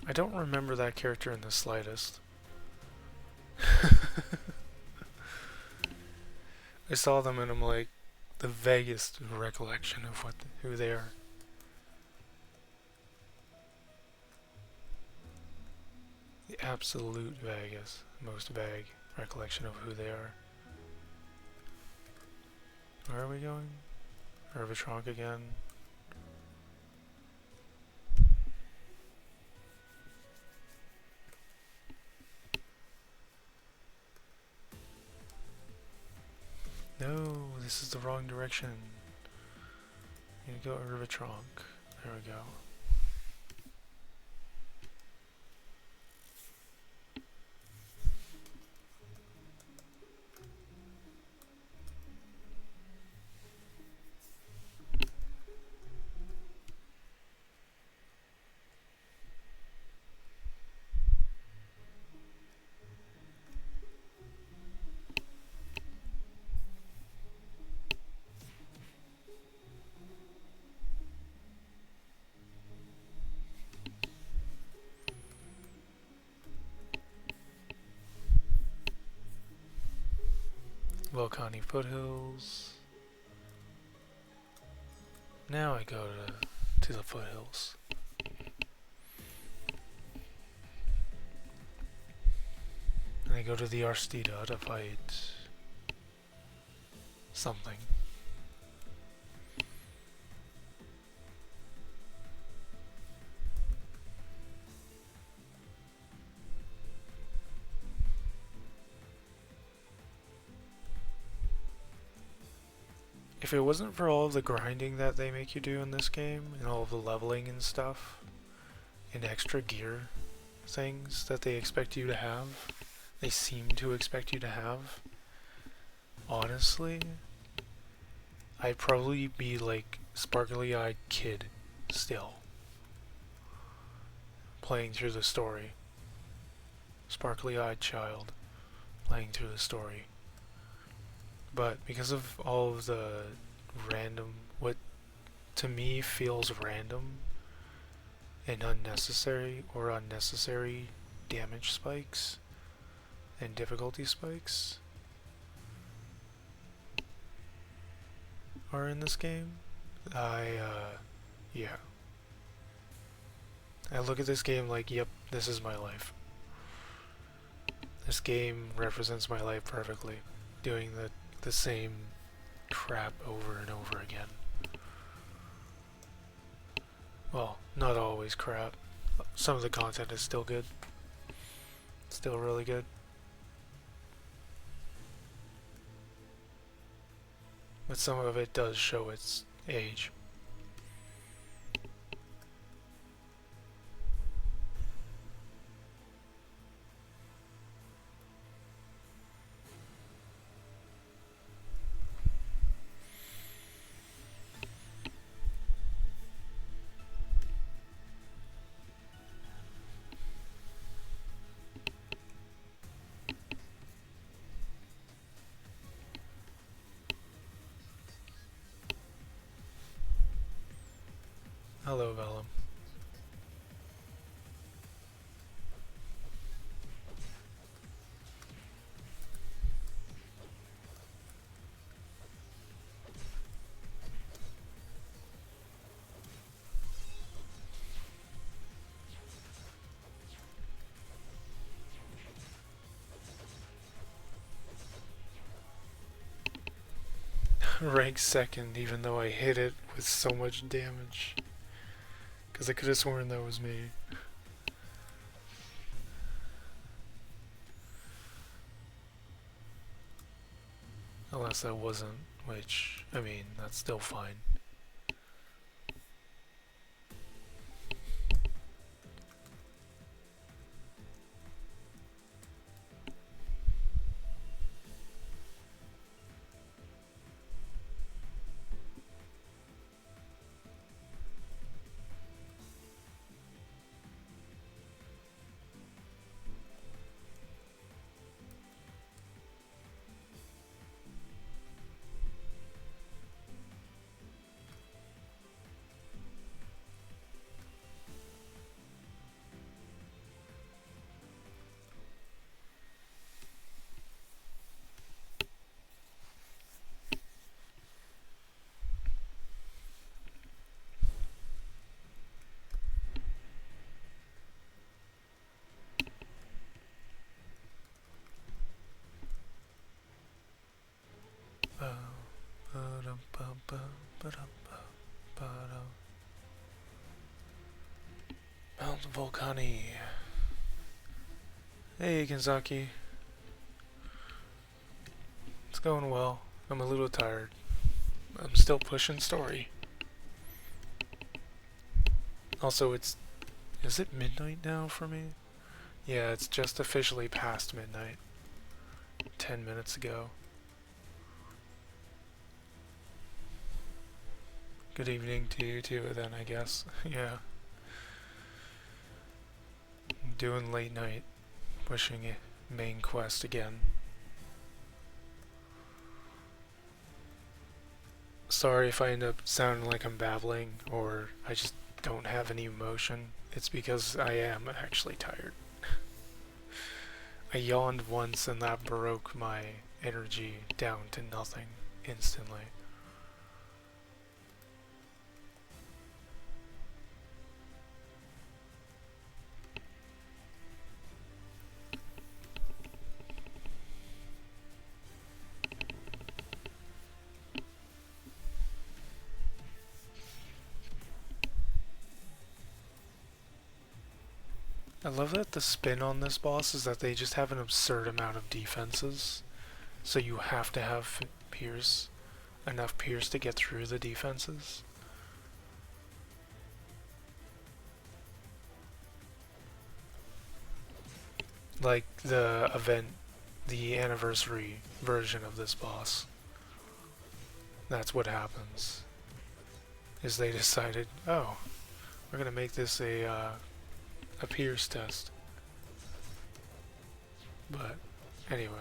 I don't remember that character in the slightest. I saw them and I'm like, the vaguest recollection of who they are. The absolute vaguest, most vague recollection of who they are. Where are we going? Hervatronk again. No, this is the wrong direction. I'm gonna go Hervatronk. There we go. Volcani foothills. Now I go to the foothills. And I go to the Arstida to fight something. If it wasn't for all of the grinding that they make you do in this game, and all of the leveling and stuff, and extra gear things that they expect you to have, they seem to expect you to have, honestly, I'd probably be like sparkly-eyed kid still, playing through the story. Sparkly-eyed child playing through the story. But because of all of the random, what to me feels random and unnecessary damage spikes and difficulty spikes are in this game, yeah. I look at this game like, yep, this is my life. This game represents my life perfectly, doing the same crap over and over again. Well, not always crap. Some of the content is still good. Still really good. But some of it does show its age. Hello, Vellum. Rank second, even though I hit it with so much damage. Because I could have sworn that was me. Unless that wasn't, which, I mean, that's still fine. Mount Volcani. Hey, Kenzaki. It's going well. I'm a little tired. I'm still pushing story. Also, is it midnight now for me? Yeah, it's just officially past midnight. 10 minutes ago. Good evening to you too, then, I guess. Yeah. Doing late night. Pushing a main quest again. Sorry if I end up sounding like I'm babbling, or I just don't have any emotion. It's because I am actually tired. I yawned once and that broke my energy down to nothing instantly. I love that the spin on this boss is that they just have an absurd amount of defenses, so you have to have enough Pierce to get through the defenses. Like the anniversary version of this boss. That's what happens. Is they decided, oh, we're gonna make this a Pierce test. But anyway.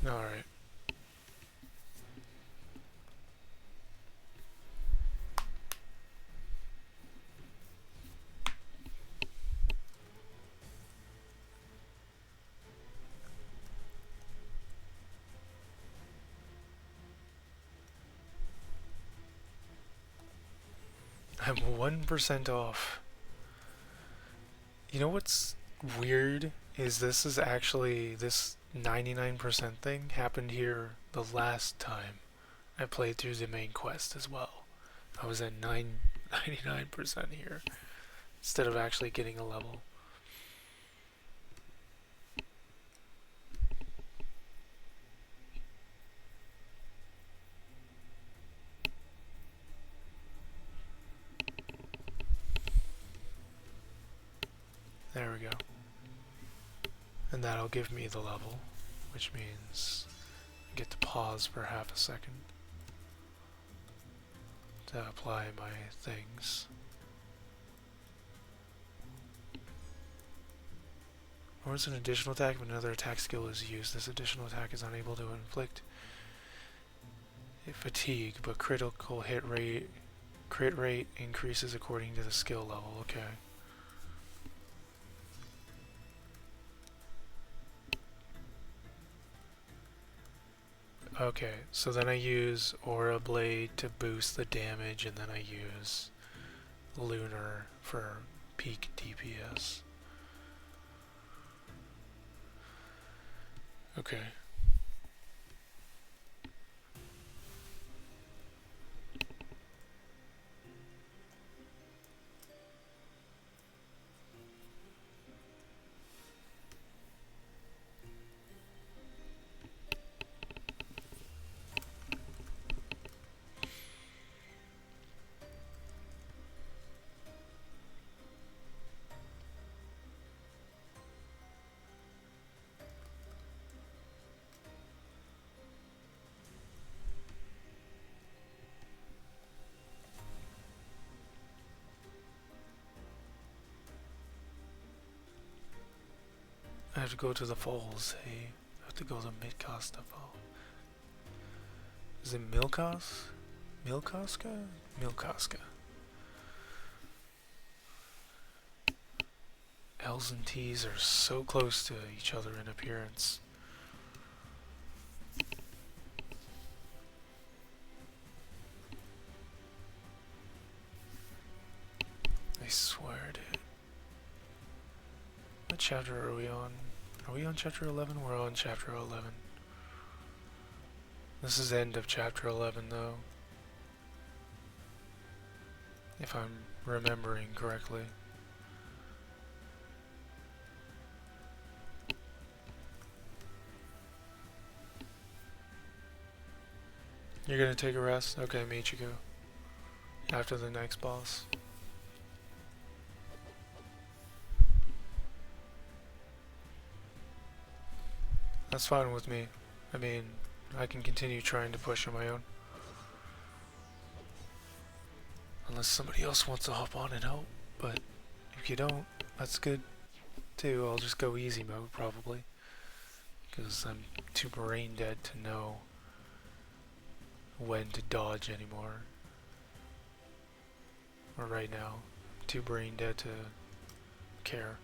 Alright. I'm 1% off. You know what's weird is this 99% thing happened here the last time I played through the main quest as well. I was at 99% here instead of actually getting a level. There we go. And that'll give me the level, which means I get to pause for half a second to apply my things. Or it's an additional attack when another attack skill is used. This additional attack is unable to inflict fatigue, but crit rate increases according to the skill level. Okay. Okay, so then I use Aura Blade to boost the damage, and then I use Lunar for peak DPS. Okay. I have to go to the falls, hey. I have to go to Midcosta Falls. Is it Milkos? Milkoska? Milkoska. L's and T's are so close to each other in appearance. I swear, dude. What chapter are we on? Are we on chapter 11? We're on chapter 11. This is the end of chapter 11, though. If I'm remembering correctly. You're gonna take a rest? Okay, Michiko. After the next boss. That's fine with me. I mean, I can continue trying to push on my own. Unless somebody else wants to hop on and help, but if you don't, that's good too. I'll just go easy mode probably, because I'm too brain dead to know when to dodge anymore. Or right now, I'm too brain dead to care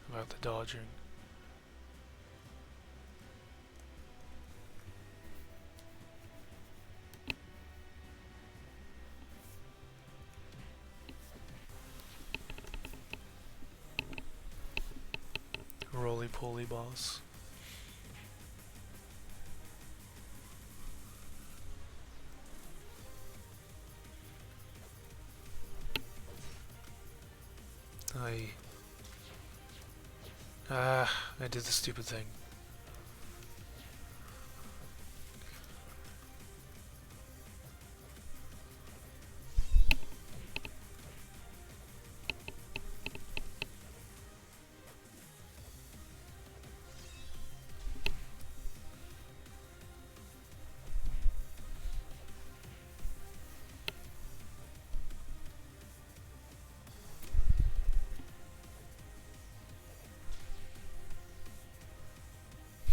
about the dodging. Roly-poly boss. I did the stupid thing.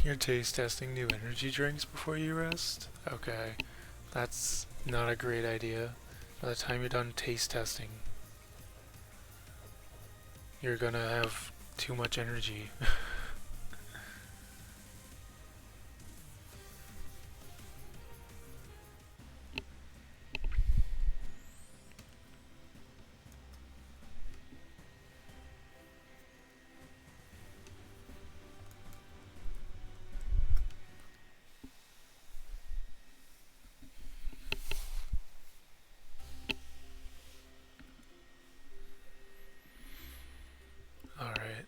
You're taste testing new energy drinks before you rest? Okay, that's not a great idea. By the time you're done taste testing, you're gonna have too much energy. Alright.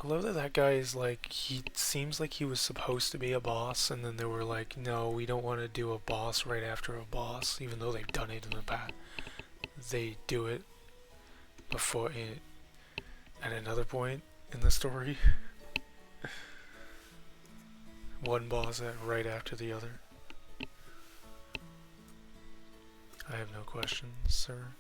I love that that guy is like, he seems like he was supposed to be a boss, and then they were like, no, we don't want to do a boss right after a boss, even though they've done it in the past. They do it before it, at another point in the story. One boss right after the other. I have no questions, sir.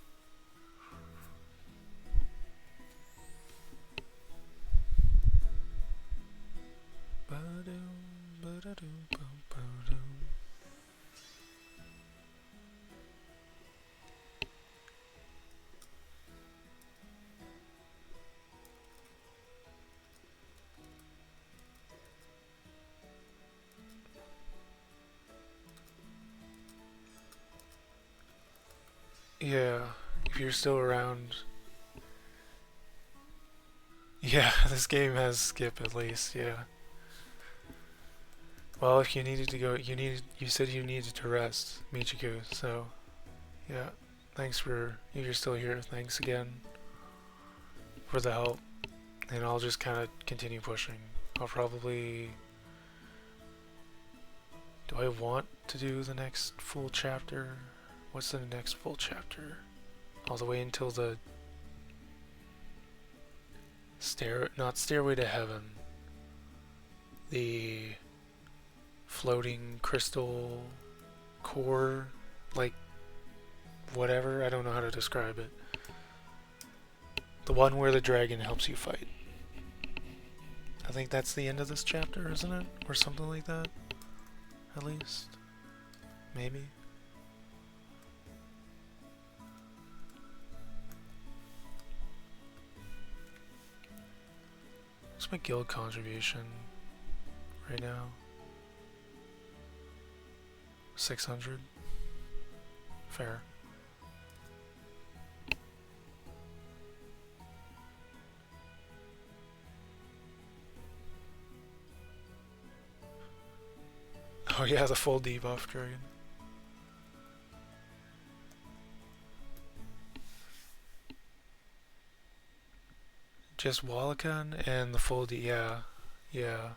Yeah, if you're still around. Yeah, this game has skip at least, yeah. Well, if you needed to go, you said you needed to rest, Michiku, so yeah. Thanks for, if you're still here, thanks again for the help. And I'll just kind of continue pushing. I'll probably, do I want to do the next full chapter? What's the next full chapter? All the way until the not Stairway to Heaven. The floating crystal core, like, whatever, I don't know how to describe it. The one where the dragon helps you fight. I think that's the end of this chapter, isn't it? Or something like that? At least. Maybe. What's my guild contribution right now? 600? Fair. Oh yeah, the full debuff dragon. Just Wallakan and the full D, yeah. Yeah.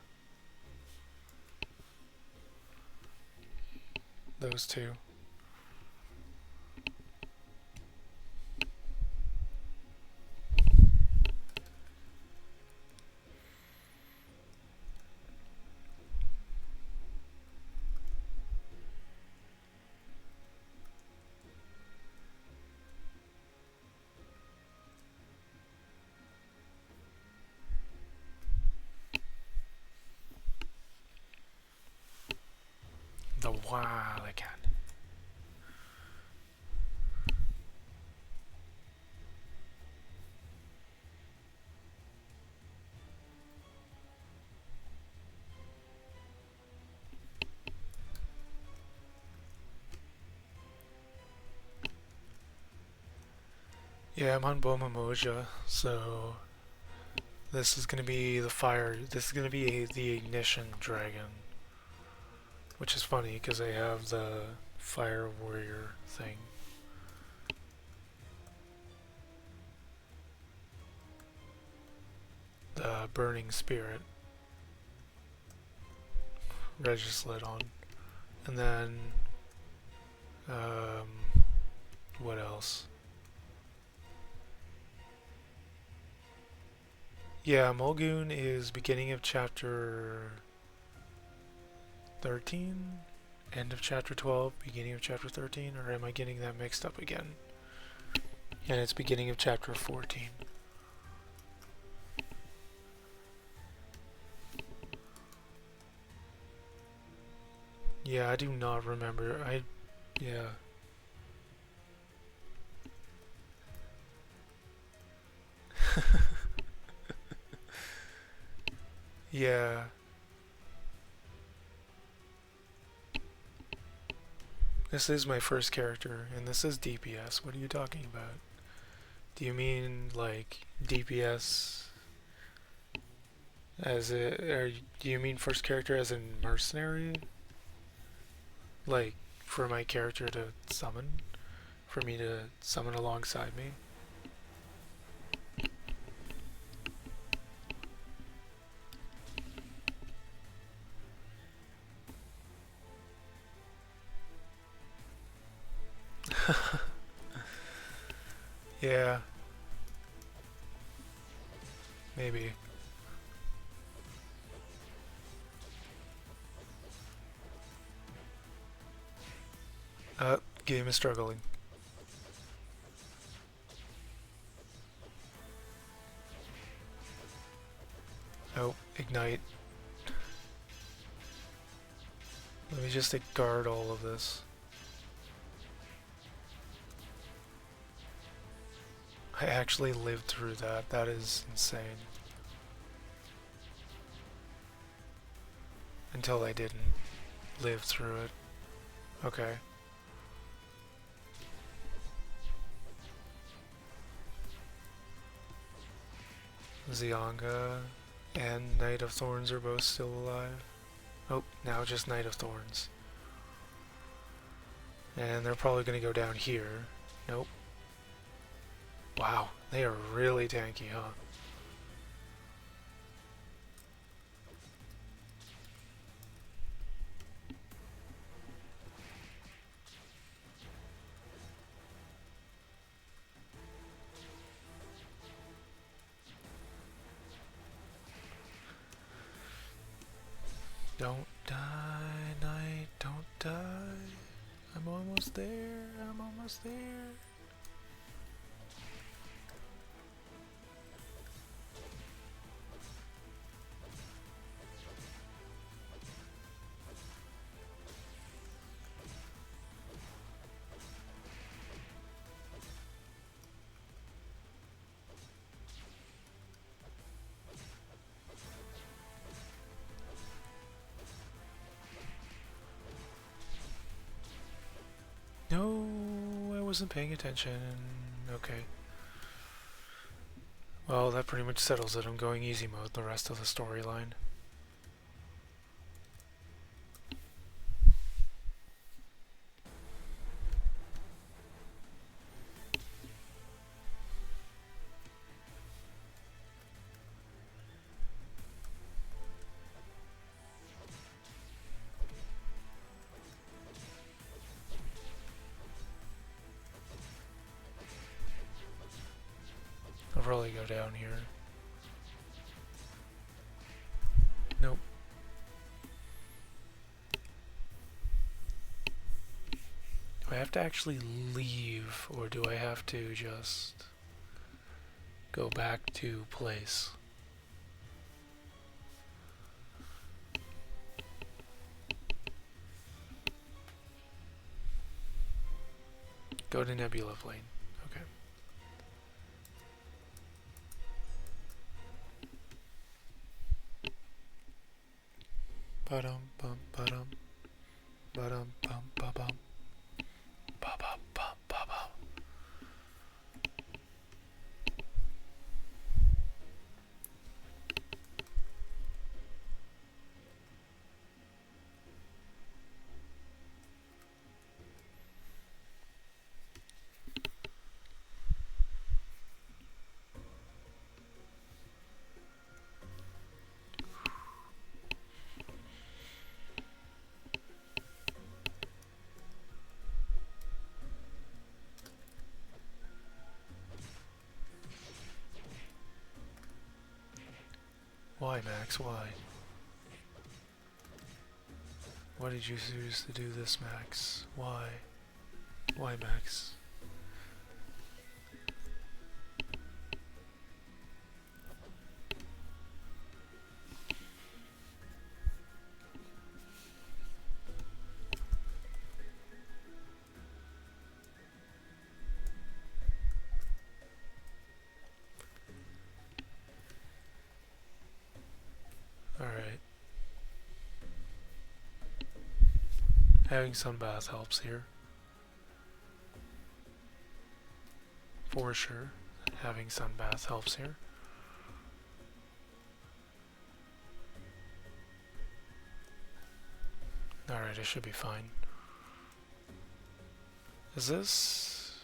Those two. while I can. Yeah, I'm on Boma Moja, so this is gonna be the fire. This is gonna be the ignition dragon, which is funny because I have the fire warrior thing. The burning spirit Regislid on, and then what else? Yeah, Mulgoon is beginning of chapter 13, end of chapter 12, beginning of chapter 13, or am I getting that mixed up again? And it's beginning of chapter 14. Yeah, I do not remember. Yeah. Yeah. This is my first character, and this is DPS. What are you talking about? Do you mean, like, DPS as a... or do you mean first character as in mercenary? Like, for my character to summon? For me to summon alongside me? Yeah. Maybe. Game is struggling. Oh, ignite. Let me just guard all of this. I actually lived through that. That is insane. Until I didn't live through it. Okay. Zianga and Knight of Thorns are both still alive. Oh, now just Knight of Thorns. And they're probably going to go down here. Nope. Wow, they are really tanky, huh? Don't die, Knight, don't die. I'm almost there, I'm almost there. No, I wasn't paying attention. Okay. Well, that pretty much settles it. I'm going easy mode the rest of the storyline. I'll probably go down here. Nope. Do I have to actually leave, or do I have to just go back to place? Go to Nebula Lane. Okay. Ba-dum bum ba-dum. Ba-dum bum ba-bum. Ba-bum bum ba-bum. Why, Max? Why? Why did you choose to do this, Max? Why? Why, Max? Alright. Having sunbath helps here. For sure. Having sunbath helps here. Alright, I should be fine. Is this...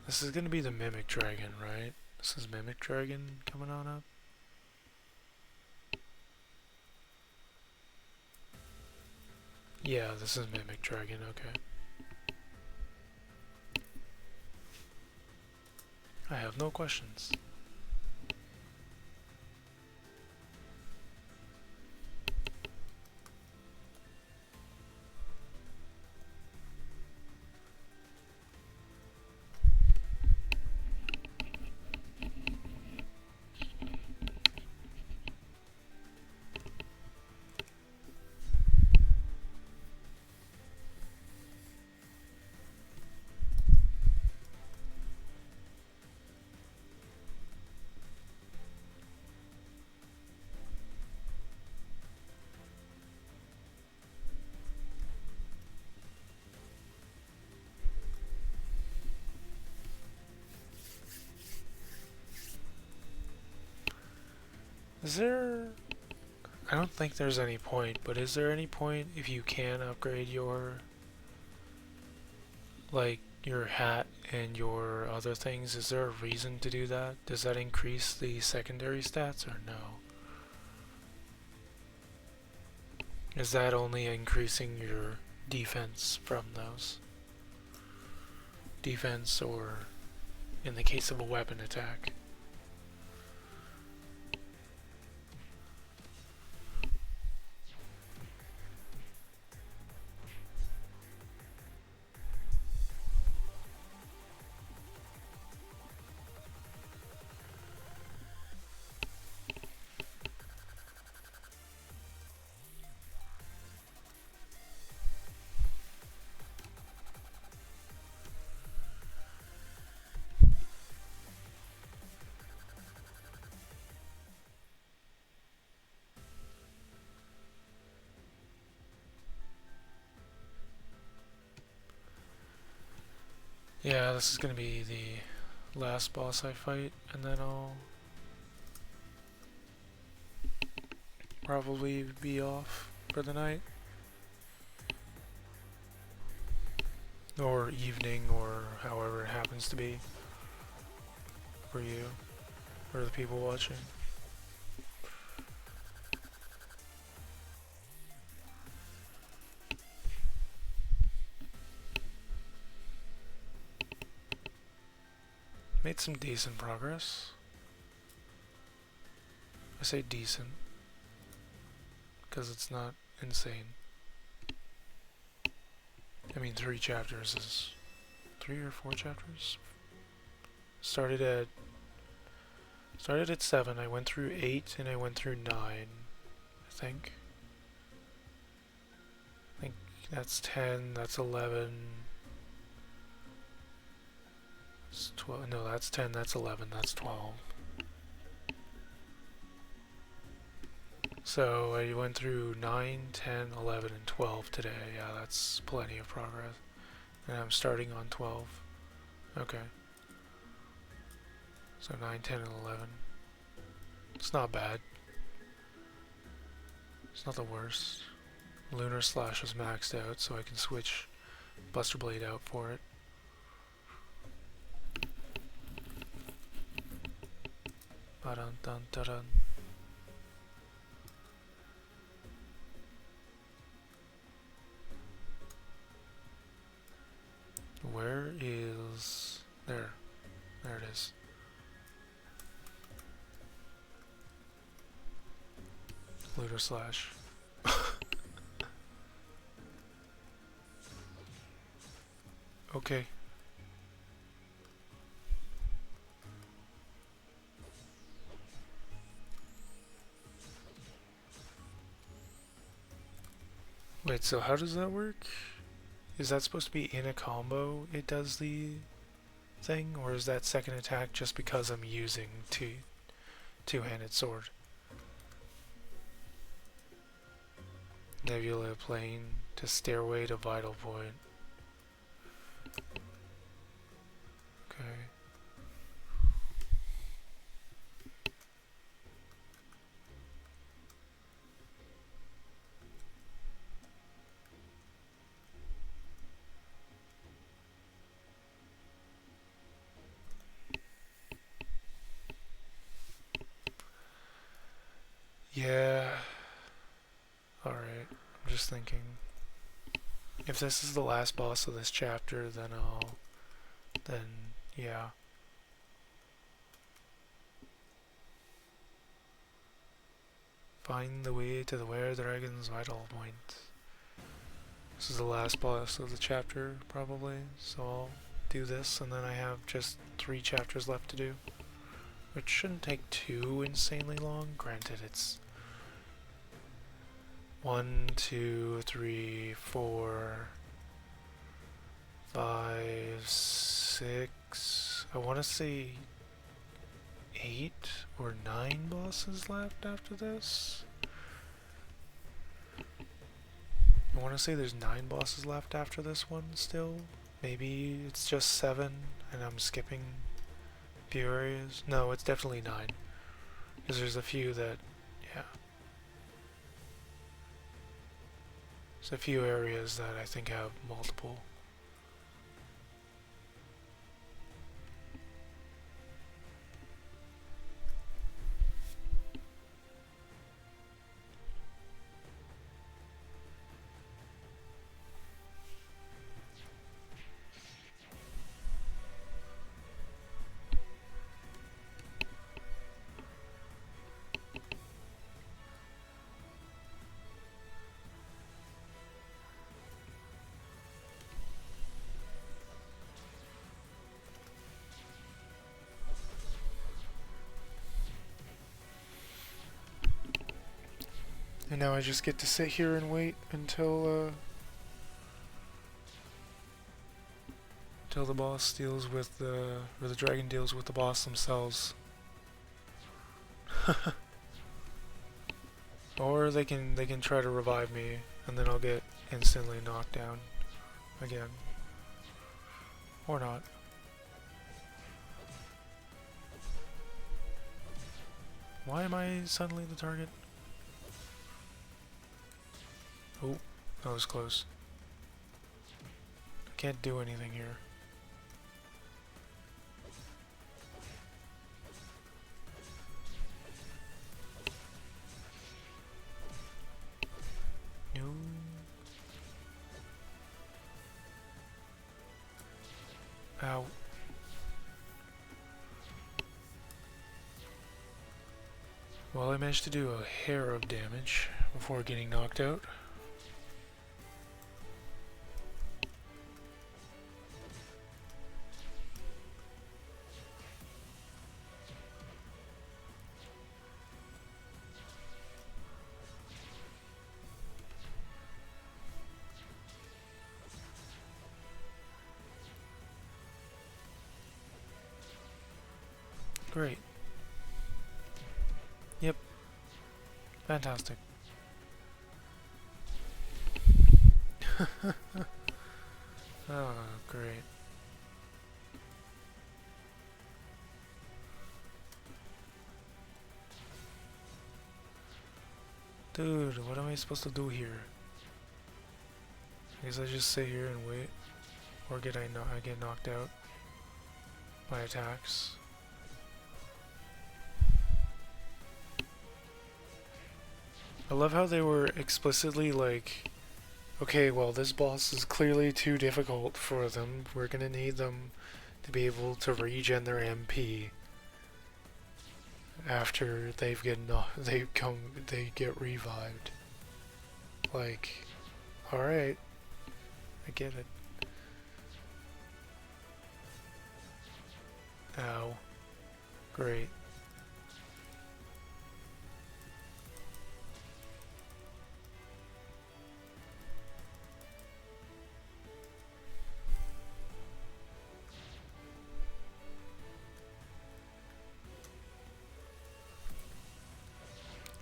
This is gonna be the Mimic Dragon, right? This is Mimic Dragon coming on up. Yeah, this is Mimic Dragon, okay. I have no questions. Is there... I don't think there's any point, but is there any point if you can upgrade your... like, your hat and your other things? Is there a reason to do that? Does that increase the secondary stats or no? Is that only increasing your defense from those? Defense or, in the case of a weapon attack? Yeah, this is gonna be the last boss I fight, and then I'll probably be off for the night. Or evening, or however it happens to be for you, or the people watching. Made some decent progress. I say decent because it's not insane. I mean, 3 chapters is 3 or 4 chapters. Started at 7. I went through 8 and I went through 9. I think that's 10. That's 11. It's 12. No, that's 10. That's 11. That's 12. So I went through 9, 10, 11, and 12 today. Yeah, that's plenty of progress. And I'm starting on 12. Okay. So 9, 10, and 11. It's not bad. It's not the worst. Lunar Slash is maxed out, so I can switch Buster Blade out for it. Ba-dun dun dun dun. Where is... There. There it is. Lunar Slash. Okay. Wait, so how does that work? Is that supposed to be in a combo it does the thing? Or is that second attack just because I'm using two-handed sword? Nebula Plane to Stairway to Vital Point. Okay. Yeah. Alright. I'm just thinking. If this is the last boss of this chapter, then yeah. Find the way to the Were Dragon's Vital Point. This is the last boss of the chapter, probably, so I'll do this, and then I have just 3 chapters left to do. Which shouldn't take too insanely long. Granted, it's 1, 2, 3, 4, 5, 6. I want to say 8 or 9 bosses left after this. I want to say there's 9 bosses left after this one still. Maybe it's just 7 and I'm skipping a few areas. No, it's definitely 9. Because there's a few that, yeah. There's a few areas that I think have multiple. And now I just get to sit here and wait until the boss deals with the, or the dragon deals with the boss themselves. Or they can try to revive me, and then I'll get instantly knocked down again. Or not. Why am I suddenly the target? Oh, that was close. I can't do anything here. No. Ow. Well, I managed to do a hair of damage before getting knocked out. Great. Yep. Fantastic. Oh, great. Dude, what am I supposed to do here? I guess I just sit here and wait. Or I get knocked out by attacks. I love how they were explicitly like, okay, well, this boss is clearly too difficult for them. We're gonna need them to be able to regen their MP after they get revived. Like, alright, I get it. Ow. Great.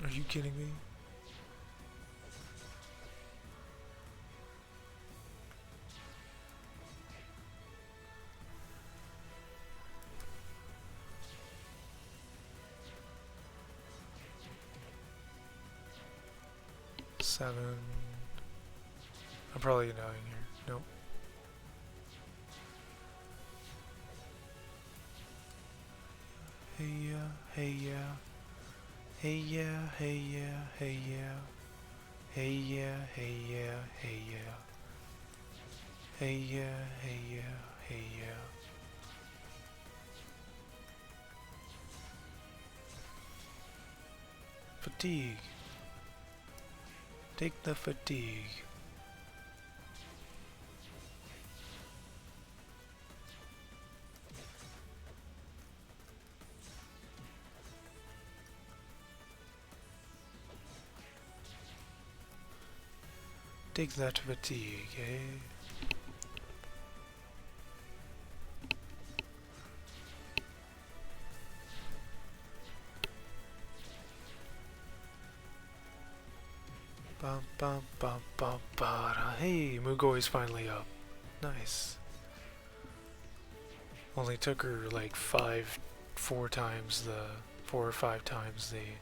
Are you kidding me? Seven. I'm probably dying here. Nope. Hey yeah, hey yeah. Hey yeah, hey yeah, hey yeah. Hey yeah, hey yeah, hey yeah. Hey yeah, hey yeah, hey yeah. Fatigue. Take the fatigue. Take that fatigue, eh? Bum bum bum bum ba. Hey, Mugoi's finally up. Nice. Only took her like 4 or 5 times the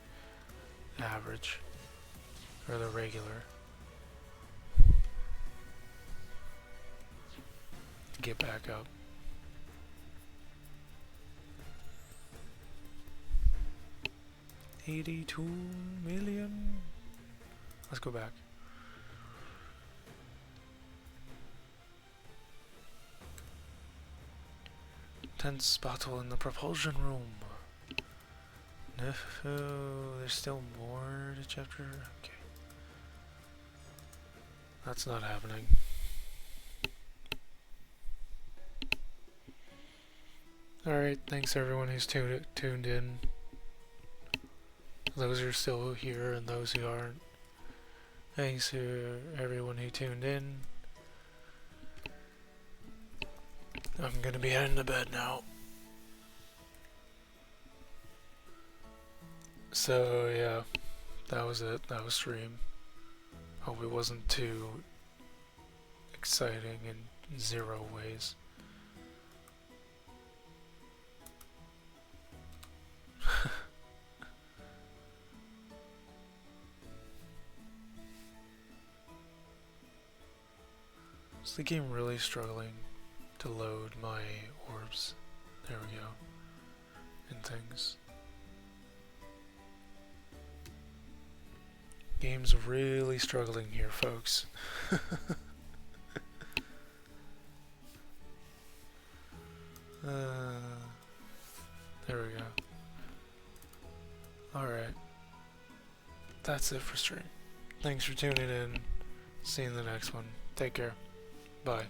average, or the regular. Get back up. $82 million. Let's go back. Tense battle in the propulsion room. No, there's still more to chapter. Okay. That's not happening. Alright, thanks everyone who's tuned in. Those who are still here and those who aren't. Thanks to everyone who tuned in. I'm gonna be heading to bed now. So yeah, that was it. That was stream. Hope it wasn't too exciting in 0 ways. Is the game really struggling to load my orbs? There we go. And things. Game's really struggling here, folks. There we go. Alright. That's it for stream. Thanks for tuning in. See you in the next one. Take care. Bye.